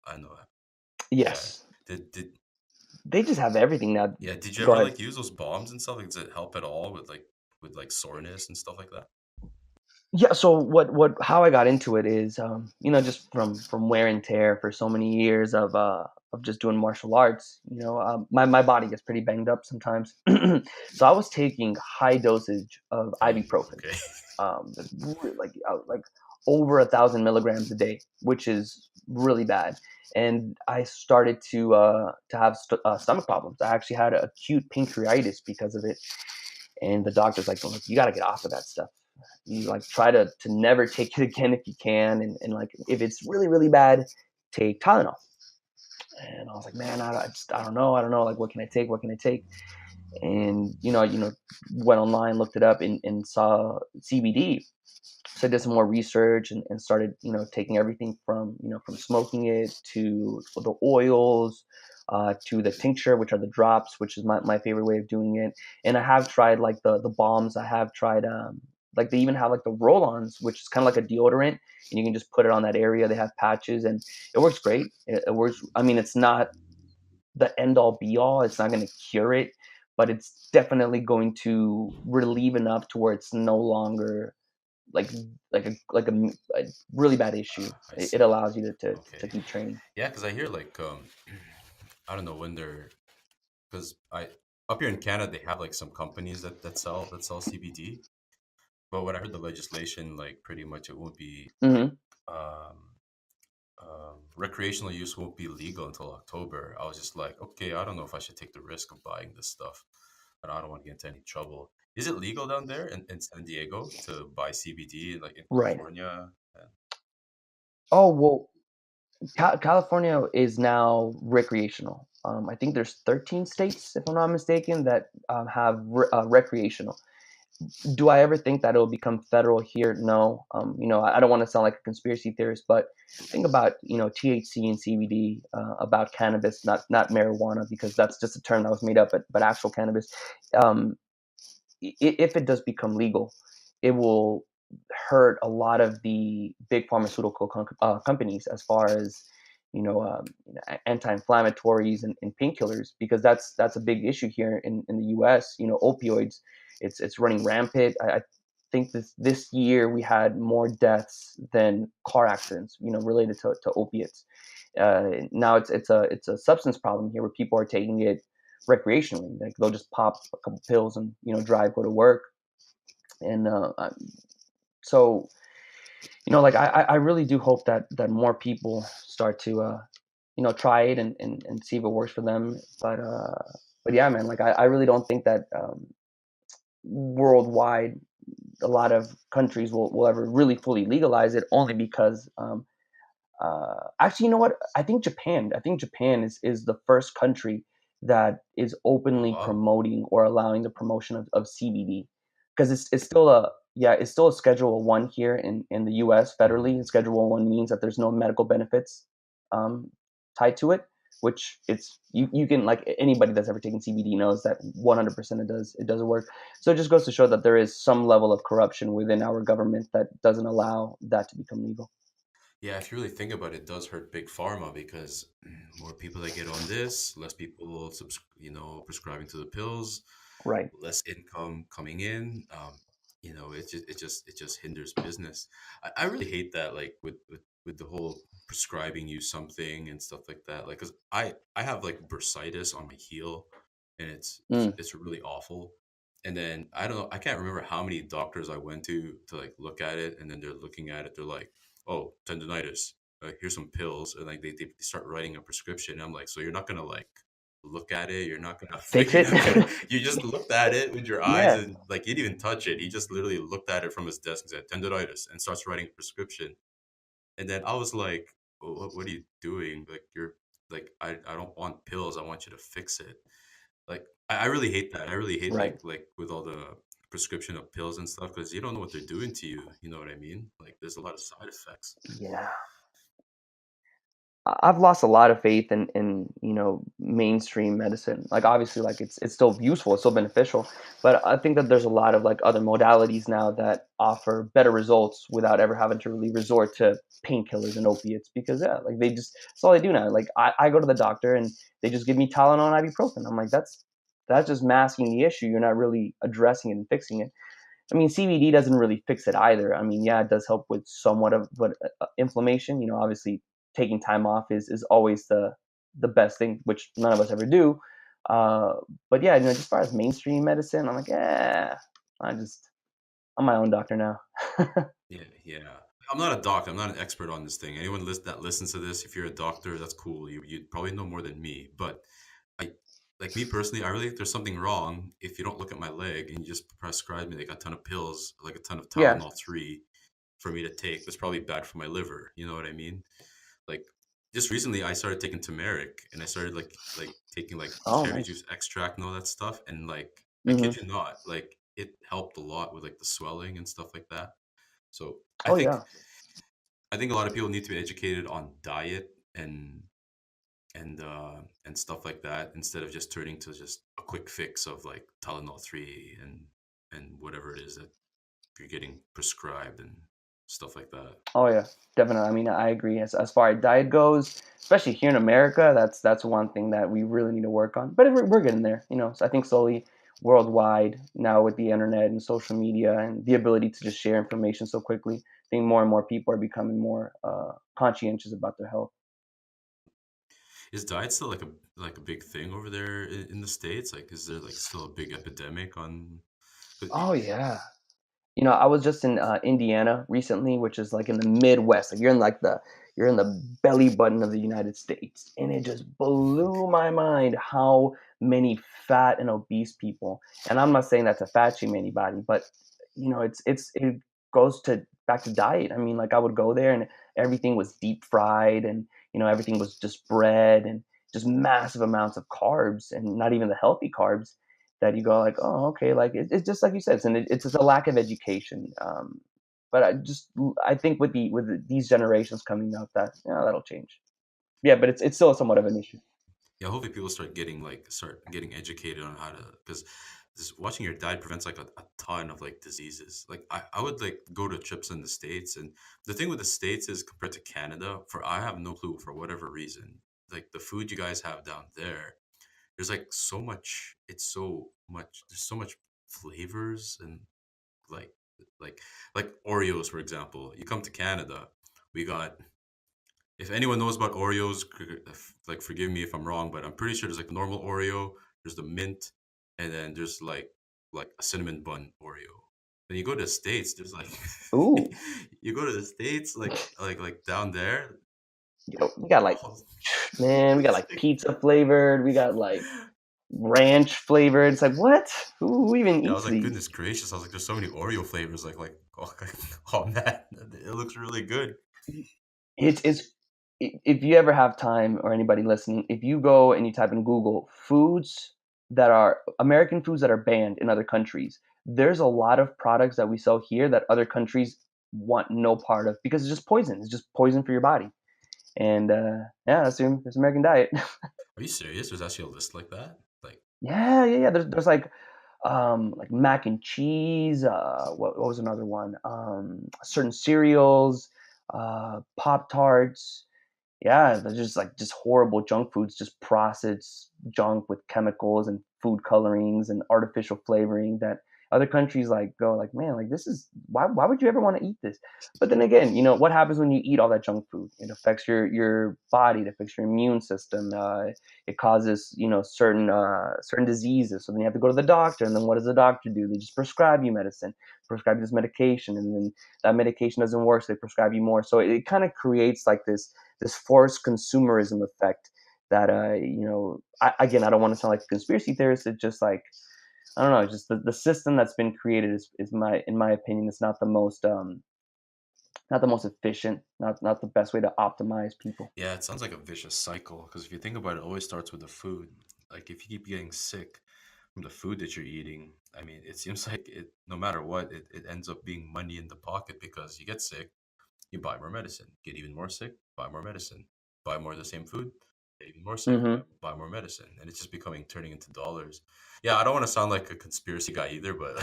Speaker 1: I don't know. Yeah.
Speaker 3: Yes,
Speaker 1: Did
Speaker 3: they just have everything now.
Speaker 1: Yeah, did you
Speaker 3: Go
Speaker 1: ever
Speaker 3: ahead.
Speaker 1: like use those bombs and stuff? Like, does it help at all with like soreness and stuff like that?
Speaker 3: Yeah, so how I got into it is, just from wear and tear for so many years of just doing martial arts. My body gets pretty banged up sometimes, so I was taking high dosage of
Speaker 1: Oh,
Speaker 3: ibuprofen,
Speaker 1: okay.
Speaker 3: like over 1,000 milligrams a day, which is really bad. And I started to have stomach problems. I actually had acute pancreatitis because of it, and the doctor's like, "Look, you got to get off of that stuff. You like try to never take it again if you can, and like if it's really really bad, take Tylenol." And I was like, "Man, I don't know, like what can I take? What can I take?" And went online, looked it up, and saw CBD. So I did some more research, and started taking everything from smoking it to the oils, to the tincture, which are the drops, which is my favorite way of doing it. And I have tried like the balms. I have tried like they even have like the roll-ons, which is kind of like a deodorant, and you can just put it on that area. They have patches, and it works great. It works. I mean, it's not the end all be all. It's not going to cure it, but it's definitely going to relieve enough to where it's no longer like a really bad issue.
Speaker 1: I
Speaker 3: It
Speaker 1: see.
Speaker 3: allows you to
Speaker 1: Okay.
Speaker 3: keep training.
Speaker 1: Yeah, because I hear like I don't know when they're because I up here in Canada they have like some companies that sell CBD, But when I heard the legislation, like pretty much it won't be like
Speaker 3: Hmm.
Speaker 1: um, recreational use won't be legal until October. I was just like, okay, I don't know if I should take the risk of buying this stuff, but I don't want to get into any trouble. Is it legal down there in San Diego to buy CBD like in
Speaker 3: Right.
Speaker 1: California?
Speaker 3: Oh well, California is now recreational. I think there's 13 states, if I'm not mistaken, that have recreational. Do I ever think that it'll become federal here? No. I don't want to sound like a conspiracy theorist, but think about THC and CBD, about cannabis, not marijuana, because that's just a term that was made up, but actual cannabis. Um, if it does become legal, it will hurt a lot of the big pharmaceutical companies as far as anti-inflammatories and painkillers, because that's a big issue here in the U.S. Opioids, it's running rampant. I think this year we had more deaths than car accidents, related to opiates. Now it's a substance problem here where people are taking it recreationally. Like they'll just pop a couple pills and drive, go to work. And so like I really do hope that more people start to try it and see if it works for them. But yeah, man, like I really don't think that worldwide a lot of countries will ever really fully legalize it, only because actually, you know what? I think Japan is the first country that is
Speaker 1: Oh,
Speaker 3: openly
Speaker 1: wow.
Speaker 3: promoting or allowing the promotion of CBD, because it's still a yeah, it's still a Schedule One here in the U.S. federally. And Schedule One means that there's no medical benefits um, tied to it, which you can, like, anybody that's ever taken CBD knows that 100% it does work. So it just goes to show that there is some level of corruption within our government that doesn't allow that to become legal.
Speaker 1: Yeah, if you really think about it, it does hurt big pharma because more people that get on this, less people, prescribing to the pills,
Speaker 3: Right.
Speaker 1: less income coming in. It just hinders business. I really hate that, like with the whole prescribing you something and stuff like that. Like, cause I have like bursitis on my heel, and
Speaker 3: Mm.
Speaker 1: it's really awful. And then I don't know, I can't remember how many doctors I went to like look at it, and then they're looking at it, they're like, oh, tendonitis. Here's some pills, and like they start writing a prescription. I'm like, so you're not gonna like look at it. You're not gonna
Speaker 3: Fix
Speaker 1: you're
Speaker 3: it.
Speaker 1: not gonna. You just looked at it with your eyes,
Speaker 3: Yeah.
Speaker 1: and like he didn't even touch it. He just literally looked at it from his desk and said tendonitis, and starts writing a prescription. And then I was like, what are you doing? Like you're like I don't want pills. I want you to fix it. Like I really hate that. I really hate
Speaker 3: Right.
Speaker 1: like with all the prescription of pills and stuff because you don't know what they're doing to you. You know what I mean? Like there's a lot of side effects.
Speaker 3: Yeah. I've lost a lot of faith in mainstream medicine. Like, obviously, like it's still useful, it's still beneficial, but I think that there's a lot of like other modalities now that offer better results without ever having to really resort to painkillers and opiates, because yeah, like that's all they do now. Like I go to the doctor and they just give me Tylenol and ibuprofen. I'm like, that's just masking the issue. You're not really addressing it and fixing it. I mean, CBD doesn't really fix it either. I mean, yeah, it does help with somewhat of what inflammation. Obviously, taking time off is always the best thing, which none of us ever do. Uh, but yeah, just as far as mainstream medicine, I'm like, I'm my own doctor now.
Speaker 1: Yeah, yeah. I'm not a doctor. I'm not an expert on this thing. Anyone that listens to this, if you're a doctor, that's cool. You probably know more than me. But I, like me personally, I really think there's something wrong if you don't look at my leg and you just prescribe me like a ton of pills, like a ton of
Speaker 3: Yeah.
Speaker 1: Tylenol 3 for me to take. That's probably bad for my liver. You know what I mean? Like just recently, I started taking turmeric and I started like taking like
Speaker 3: Oh,
Speaker 1: cherry
Speaker 3: nice.
Speaker 1: juice extract and all that stuff. And like I kid
Speaker 3: Hmm.
Speaker 1: you not, like it helped a lot with like the swelling and stuff like that. So I
Speaker 3: Oh
Speaker 1: think
Speaker 3: yeah.
Speaker 1: I think a lot of people need to be educated on diet and stuff like that instead of just turning to just a quick fix of like Tylenol 3 and whatever it is that you're getting prescribed and stuff like that.
Speaker 3: Oh yeah, definitely. I mean, I agree. As far as diet goes, especially here in America, that's one thing that we really need to work on. But we're getting there. So I think slowly, worldwide now, with the internet and social media and the ability to just share information so quickly, I think more and more people are becoming more conscientious about their health.
Speaker 1: Is diet still like a big thing over there in the States? Like is there like still a big epidemic on 'cause
Speaker 3: Oh yeah. I was just in Indiana recently, which is like in the Midwest. Like you're in the belly button of the United States, and it just blew my mind how many fat and obese people. And I'm not saying that to fat shame anybody, but it goes to back to diet. I mean, like I would go there and everything was deep fried, and everything was just bread and just massive amounts of carbs, and not even the healthy carbs that you go like, oh, okay, like it's just like you said, it's just a lack of education. But I think with these generations coming up, that that'll change. Yeah, but it's still somewhat of an issue.
Speaker 1: Yeah, hopefully people start getting educated on how to, because just watching your diet prevents like a ton of like diseases. Like I would like go to trips in the States, and the thing with the States is compared to Canada, for I have no clue for whatever reason. Like the food you guys have down there, there's like so much, there's so much flavors and like like like Oreos, for example. You come to Canada, we got, if anyone knows about Oreos, like forgive me if I'm wrong, but I'm pretty sure there's like normal Oreo, there's the mint, and then there's like a cinnamon bun Oreo. When you go to the States, there's like
Speaker 3: Ooh,
Speaker 1: you go to the States, like down there.
Speaker 3: we got like,
Speaker 1: Oh,
Speaker 3: man, we got
Speaker 1: it's
Speaker 3: like
Speaker 1: like,
Speaker 3: pizza flavored, we got like ranch flavored. It's like, what? Who even
Speaker 1: yeah, I
Speaker 3: eats
Speaker 1: was like,
Speaker 3: these?
Speaker 1: goodness gracious! I was like, there's so many Oreo flavors. Oh, oh man, it looks really good.
Speaker 3: It's if you ever have time, or anybody listening, if you go and you type in Google foods that are American foods that are banned in other countries, there's a lot of products that we sell here that other countries want no part of, because it's just poison. It's just poison for your body. And yeah, that's American diet.
Speaker 1: Are you serious? There's actually a list like that? Like,
Speaker 3: Yeah. There's like mac and cheese. What was another one? Certain cereals, Pop Tarts. Yeah, they're just horrible junk foods, just processed junk with chemicals and food colorings and artificial flavoring that other countries like go like, man, like this is why would you ever want to eat this? But then again, what happens when you eat all that junk food? It affects your body, it affects your immune system. It causes certain diseases. So then you have to go to the doctor, and then what does the doctor do? They just prescribe you medicine, prescribe this medication, and then that medication doesn't work, so they prescribe you more. So it kind of creates like this forced consumerism effect that again, I don't want to sound like a conspiracy theorist. It's just like, I don't know, it's just the system that's been created is in my opinion, it's not the most efficient, not the best way to optimize people.
Speaker 1: yeah, it sounds like a vicious cycle. Because if you think about it, it always starts with the food. Like if you keep getting sick from the food that you're eating, I mean, it seems like no matter what, it ends up being money in the pocket, because you get sick, you buy more medicine, get even more sick, buy more medicine, buy more of the same food, get even more sick,
Speaker 3: Hmm.
Speaker 1: buy more medicine, and it's just turning into dollars. Yeah, I don't want to sound like a conspiracy guy either, but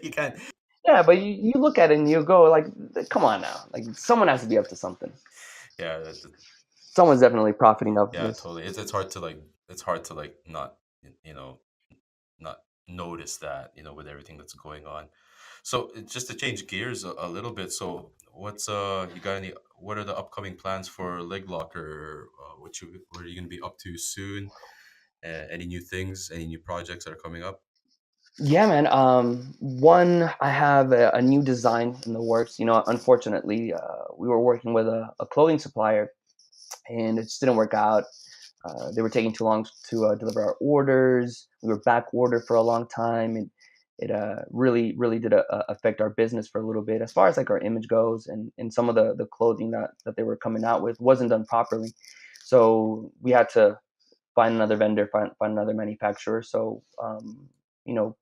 Speaker 1: you can't.
Speaker 3: Yeah, but you look at it and you go like, come on now, like someone has to be up to something.
Speaker 1: Yeah,
Speaker 3: Someone's definitely profiting off of
Speaker 1: yeah,
Speaker 3: this.
Speaker 1: totally. It's hard to not you know not notice that, with everything that's going on. So just to change gears a little bit, so you got any, what are the upcoming plans for Leglock, or what are you going to be up to soon? Any new things, any new projects that are coming up?
Speaker 3: Yeah, man. One, I have a new design in the works. Unfortunately, we were working with a clothing supplier, and it just didn't work out. They were taking too long to deliver our orders. We were back ordered for a long time, and it really, really did affect our business for a little bit, as far as like our image goes, and some of the clothing that they were coming out with wasn't done properly. So we had to find another vendor, find another manufacturer. So you know,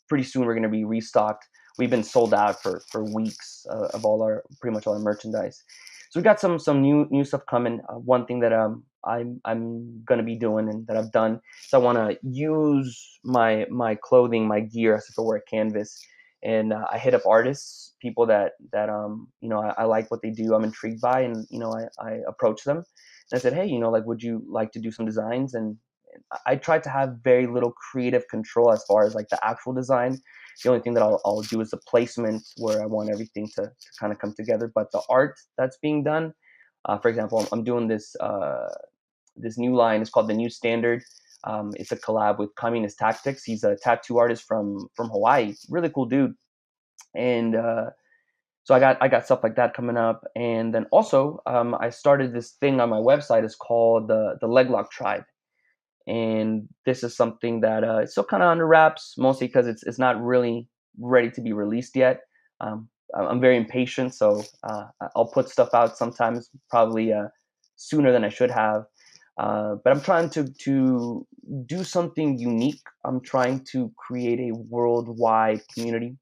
Speaker 3: pretty soon we're going to be restocked. We've been sold out for weeks of all our pretty much all our merchandise. So we got some new stuff coming. One thing that I'm going to be doing and that I've done is I want to use my clothing, my gear, as if it were a canvas, and I hit up artists, people that I like what they do, I'm intrigued by, and I approach them and I said, hey, like, would you like to do some designs? And I tried to have very little creative control as far as like the actual design. The only thing that I'll do is the placement, where I want everything to kind of come together. But the art that's being done, for example, I'm doing this new line. It's called the New Standard. It's a collab with Cummings Tactics. He's a tattoo artist from Hawaii. Really cool dude. And so I got stuff like that coming up. And then also I started this thing on my website. It's called the Leglock Tribe. And this is something that it's still kind of under wraps, mostly because it's not really ready to be released yet. I'm very impatient, so I'll put stuff out sometimes, probably sooner than I should have. But I'm trying to do something unique. I'm trying to create a worldwide community,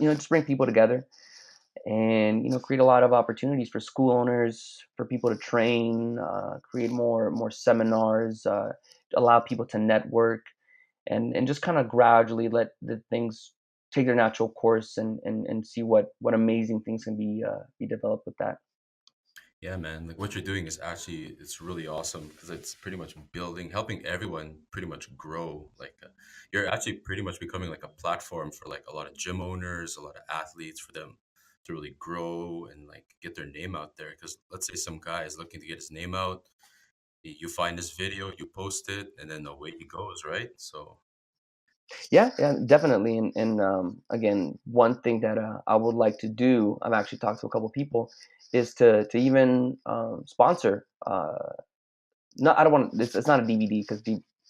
Speaker 3: just bring people together, and create a lot of opportunities for school owners, for people to train, create more seminars, allow people to network, and just kind of gradually let the things take their natural course, and see what amazing things can be developed with that.
Speaker 1: Yeah, man. Like what you're doing is actually it's really awesome because it's pretty much building, helping everyone pretty much grow. Like you're actually pretty much becoming like a platform for like a lot of gym owners, a lot of athletes for them to really grow and like get their name out there. Because let's say some guy is looking to get his name out, you find this video, you post it, and then away he goes, right? So
Speaker 3: Yeah, yeah, definitely. And again, one thing that I would like to do, I've actually talked to a couple people, is to even sponsor. No, I don't want. It's not a DVD because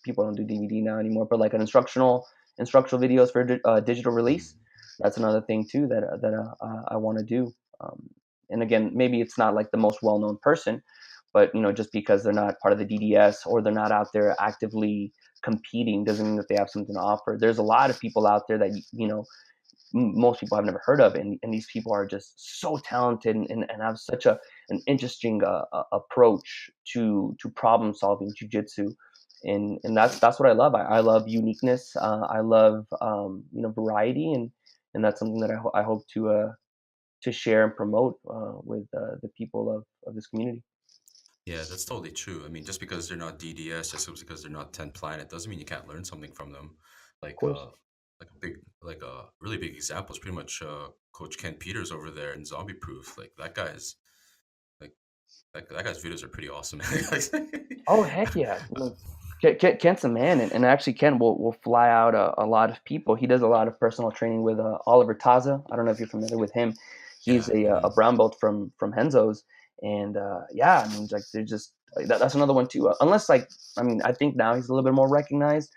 Speaker 3: people don't do DVD now anymore. But like an instructional videos for digital release. That's another thing too that I want to do. And again, maybe it's not like the most well known person, but just because they're not part of the DDS or they're not out there actively competing doesn't mean that they have something to offer. There's a lot of people out there that most people have never heard of, and these people are just so talented, and have such an interesting approach to problem solving jujitsu, and that's what I love. I love uniqueness. I love variety, and that's something that I hope to share and promote with the people of this community.
Speaker 1: yeah, that's totally true. I mean, just because they're not DDS, just because they're not 10 Planet, doesn't mean you can't learn something from them.
Speaker 3: Of
Speaker 1: Like
Speaker 3: course.
Speaker 1: like a really big example is pretty much Coach Ken Peters over there in Zombie Proof. Like that guy's like that guy's videos are pretty awesome.
Speaker 3: Oh, heck yeah. Look, Kent's a man, and actually Kent will fly out a lot of people. He does a lot of personal training with Oliver Taza. I don't know if you're familiar with him. He's
Speaker 1: Yeah.
Speaker 3: a brown belt from Henzo's, and yeah, I mean, like they're just that's another one too. Unless like, I mean, I think now he's a little bit more recognized.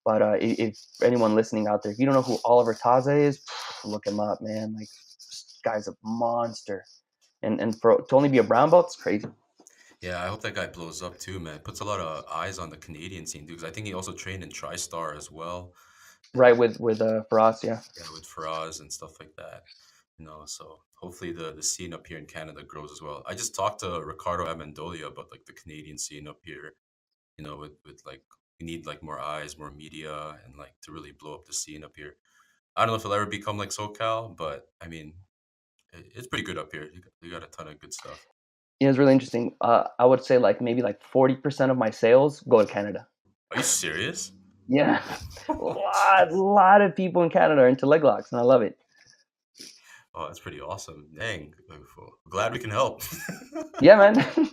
Speaker 3: But if anyone listening out there, if you don't know who Oliver Taza is, look him up, man. Like, this guy's a monster, and for to only be a brown belt, it's crazy.
Speaker 1: Yeah, I hope that guy blows up too, man. Puts a lot of eyes on the Canadian scene, dude. 'Cause I think he also trained in TriStar as well.
Speaker 3: Right, with for us, yeah.
Speaker 1: Yeah, with Faraz and stuff like that. So hopefully the scene up here in Canada grows as well. I just talked to Ricardo Amendolia about like the Canadian scene up here, with like we need like more eyes, more media, and like to really blow up the scene up here. I don't know if it'll ever become like SoCal, but I mean, it's pretty good up here. You got a ton of good stuff.
Speaker 3: It's really interesting. I would say like maybe like 40% of my sales go to Canada.
Speaker 1: Are you serious?
Speaker 3: Yeah,
Speaker 1: Oh,
Speaker 3: lot of people in Canada are into leg locks, and I love it.
Speaker 1: that's pretty awesome. Dang. Glad we can help.
Speaker 3: Yeah, man.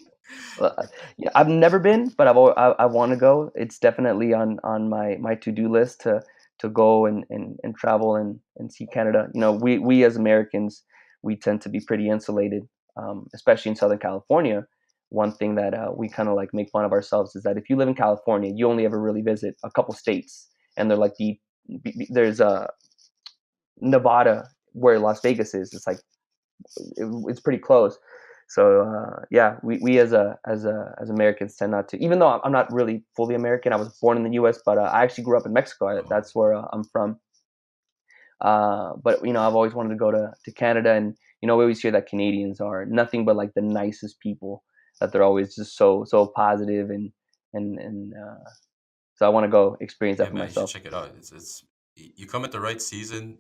Speaker 3: Well, yeah, I've never been, but I want to go. It's definitely on my to do list to go and travel and see Canada. We as Americans, we tend to be pretty insulated, especially in Southern California. One thing that we kind of like make fun of ourselves is that if you live in California, you only ever really visit a couple states, and they're like there's Nevada where Las Vegas is. It's like it's pretty close. So yeah, we as Americans tend not to. Even though I'm not really fully American, I was born in the U.S., but I actually grew up in Mexico.
Speaker 1: Oh,
Speaker 3: That's where I'm from. But I've always wanted to go to Canada, and we always hear that Canadians are nothing but like the nicest people. That they're always just so positive, and so I want to go experience
Speaker 1: yeah,
Speaker 3: that for
Speaker 1: man, you should
Speaker 3: myself.
Speaker 1: check it out. It's you come at the right season.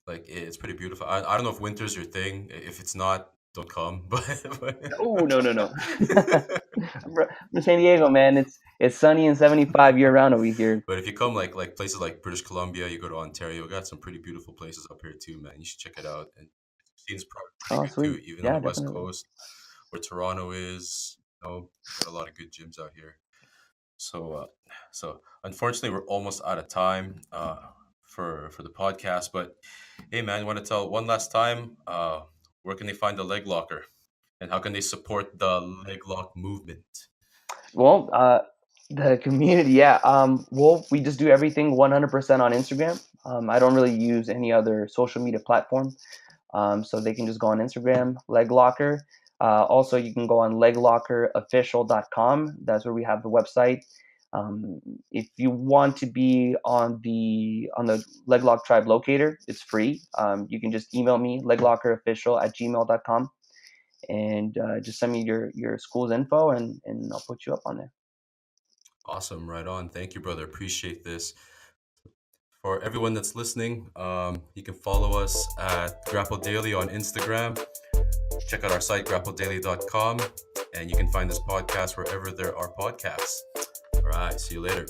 Speaker 1: Like it's pretty beautiful. I don't know if winter's your thing. If it's not, don't come.
Speaker 3: Oh, no, no, no. I'm from San Diego, man. It's sunny and 75 year round over here.
Speaker 1: But if you come like places like British Columbia, you go to Ontario, we got some pretty beautiful places up here too, man. You should check it out. And scene's probably pretty
Speaker 3: Oh,
Speaker 1: good too,
Speaker 3: sweet.
Speaker 1: even on
Speaker 3: Yeah,
Speaker 1: the West
Speaker 3: definitely.
Speaker 1: Coast where Toronto is. Got a lot of good gyms out here. So unfortunately, we're almost out of time for the podcast. But hey, man, you want to tell one last time where can they find the Leg Locker and how can they support the Leg Lock movement?
Speaker 3: Well, the community, yeah. Well, we just do everything 100% on Instagram. I don't really use any other social media platform. So they can just go on Instagram, Leglocker. Also, you can go on leglockerofficial.com. That's where we have the website. If you want to be on the Leglock Tribe locator, it's free. You can just email me, leglockerofficial@gmail.com, and just send me your school's info, and I'll put you up on there.
Speaker 1: Awesome. Right on. Thank you, brother. Appreciate this. For everyone that's listening, you can follow us at Grapple Daily on Instagram. Check out our site, grappledaily.com, and you can find this podcast wherever there are podcasts. All right. See you later.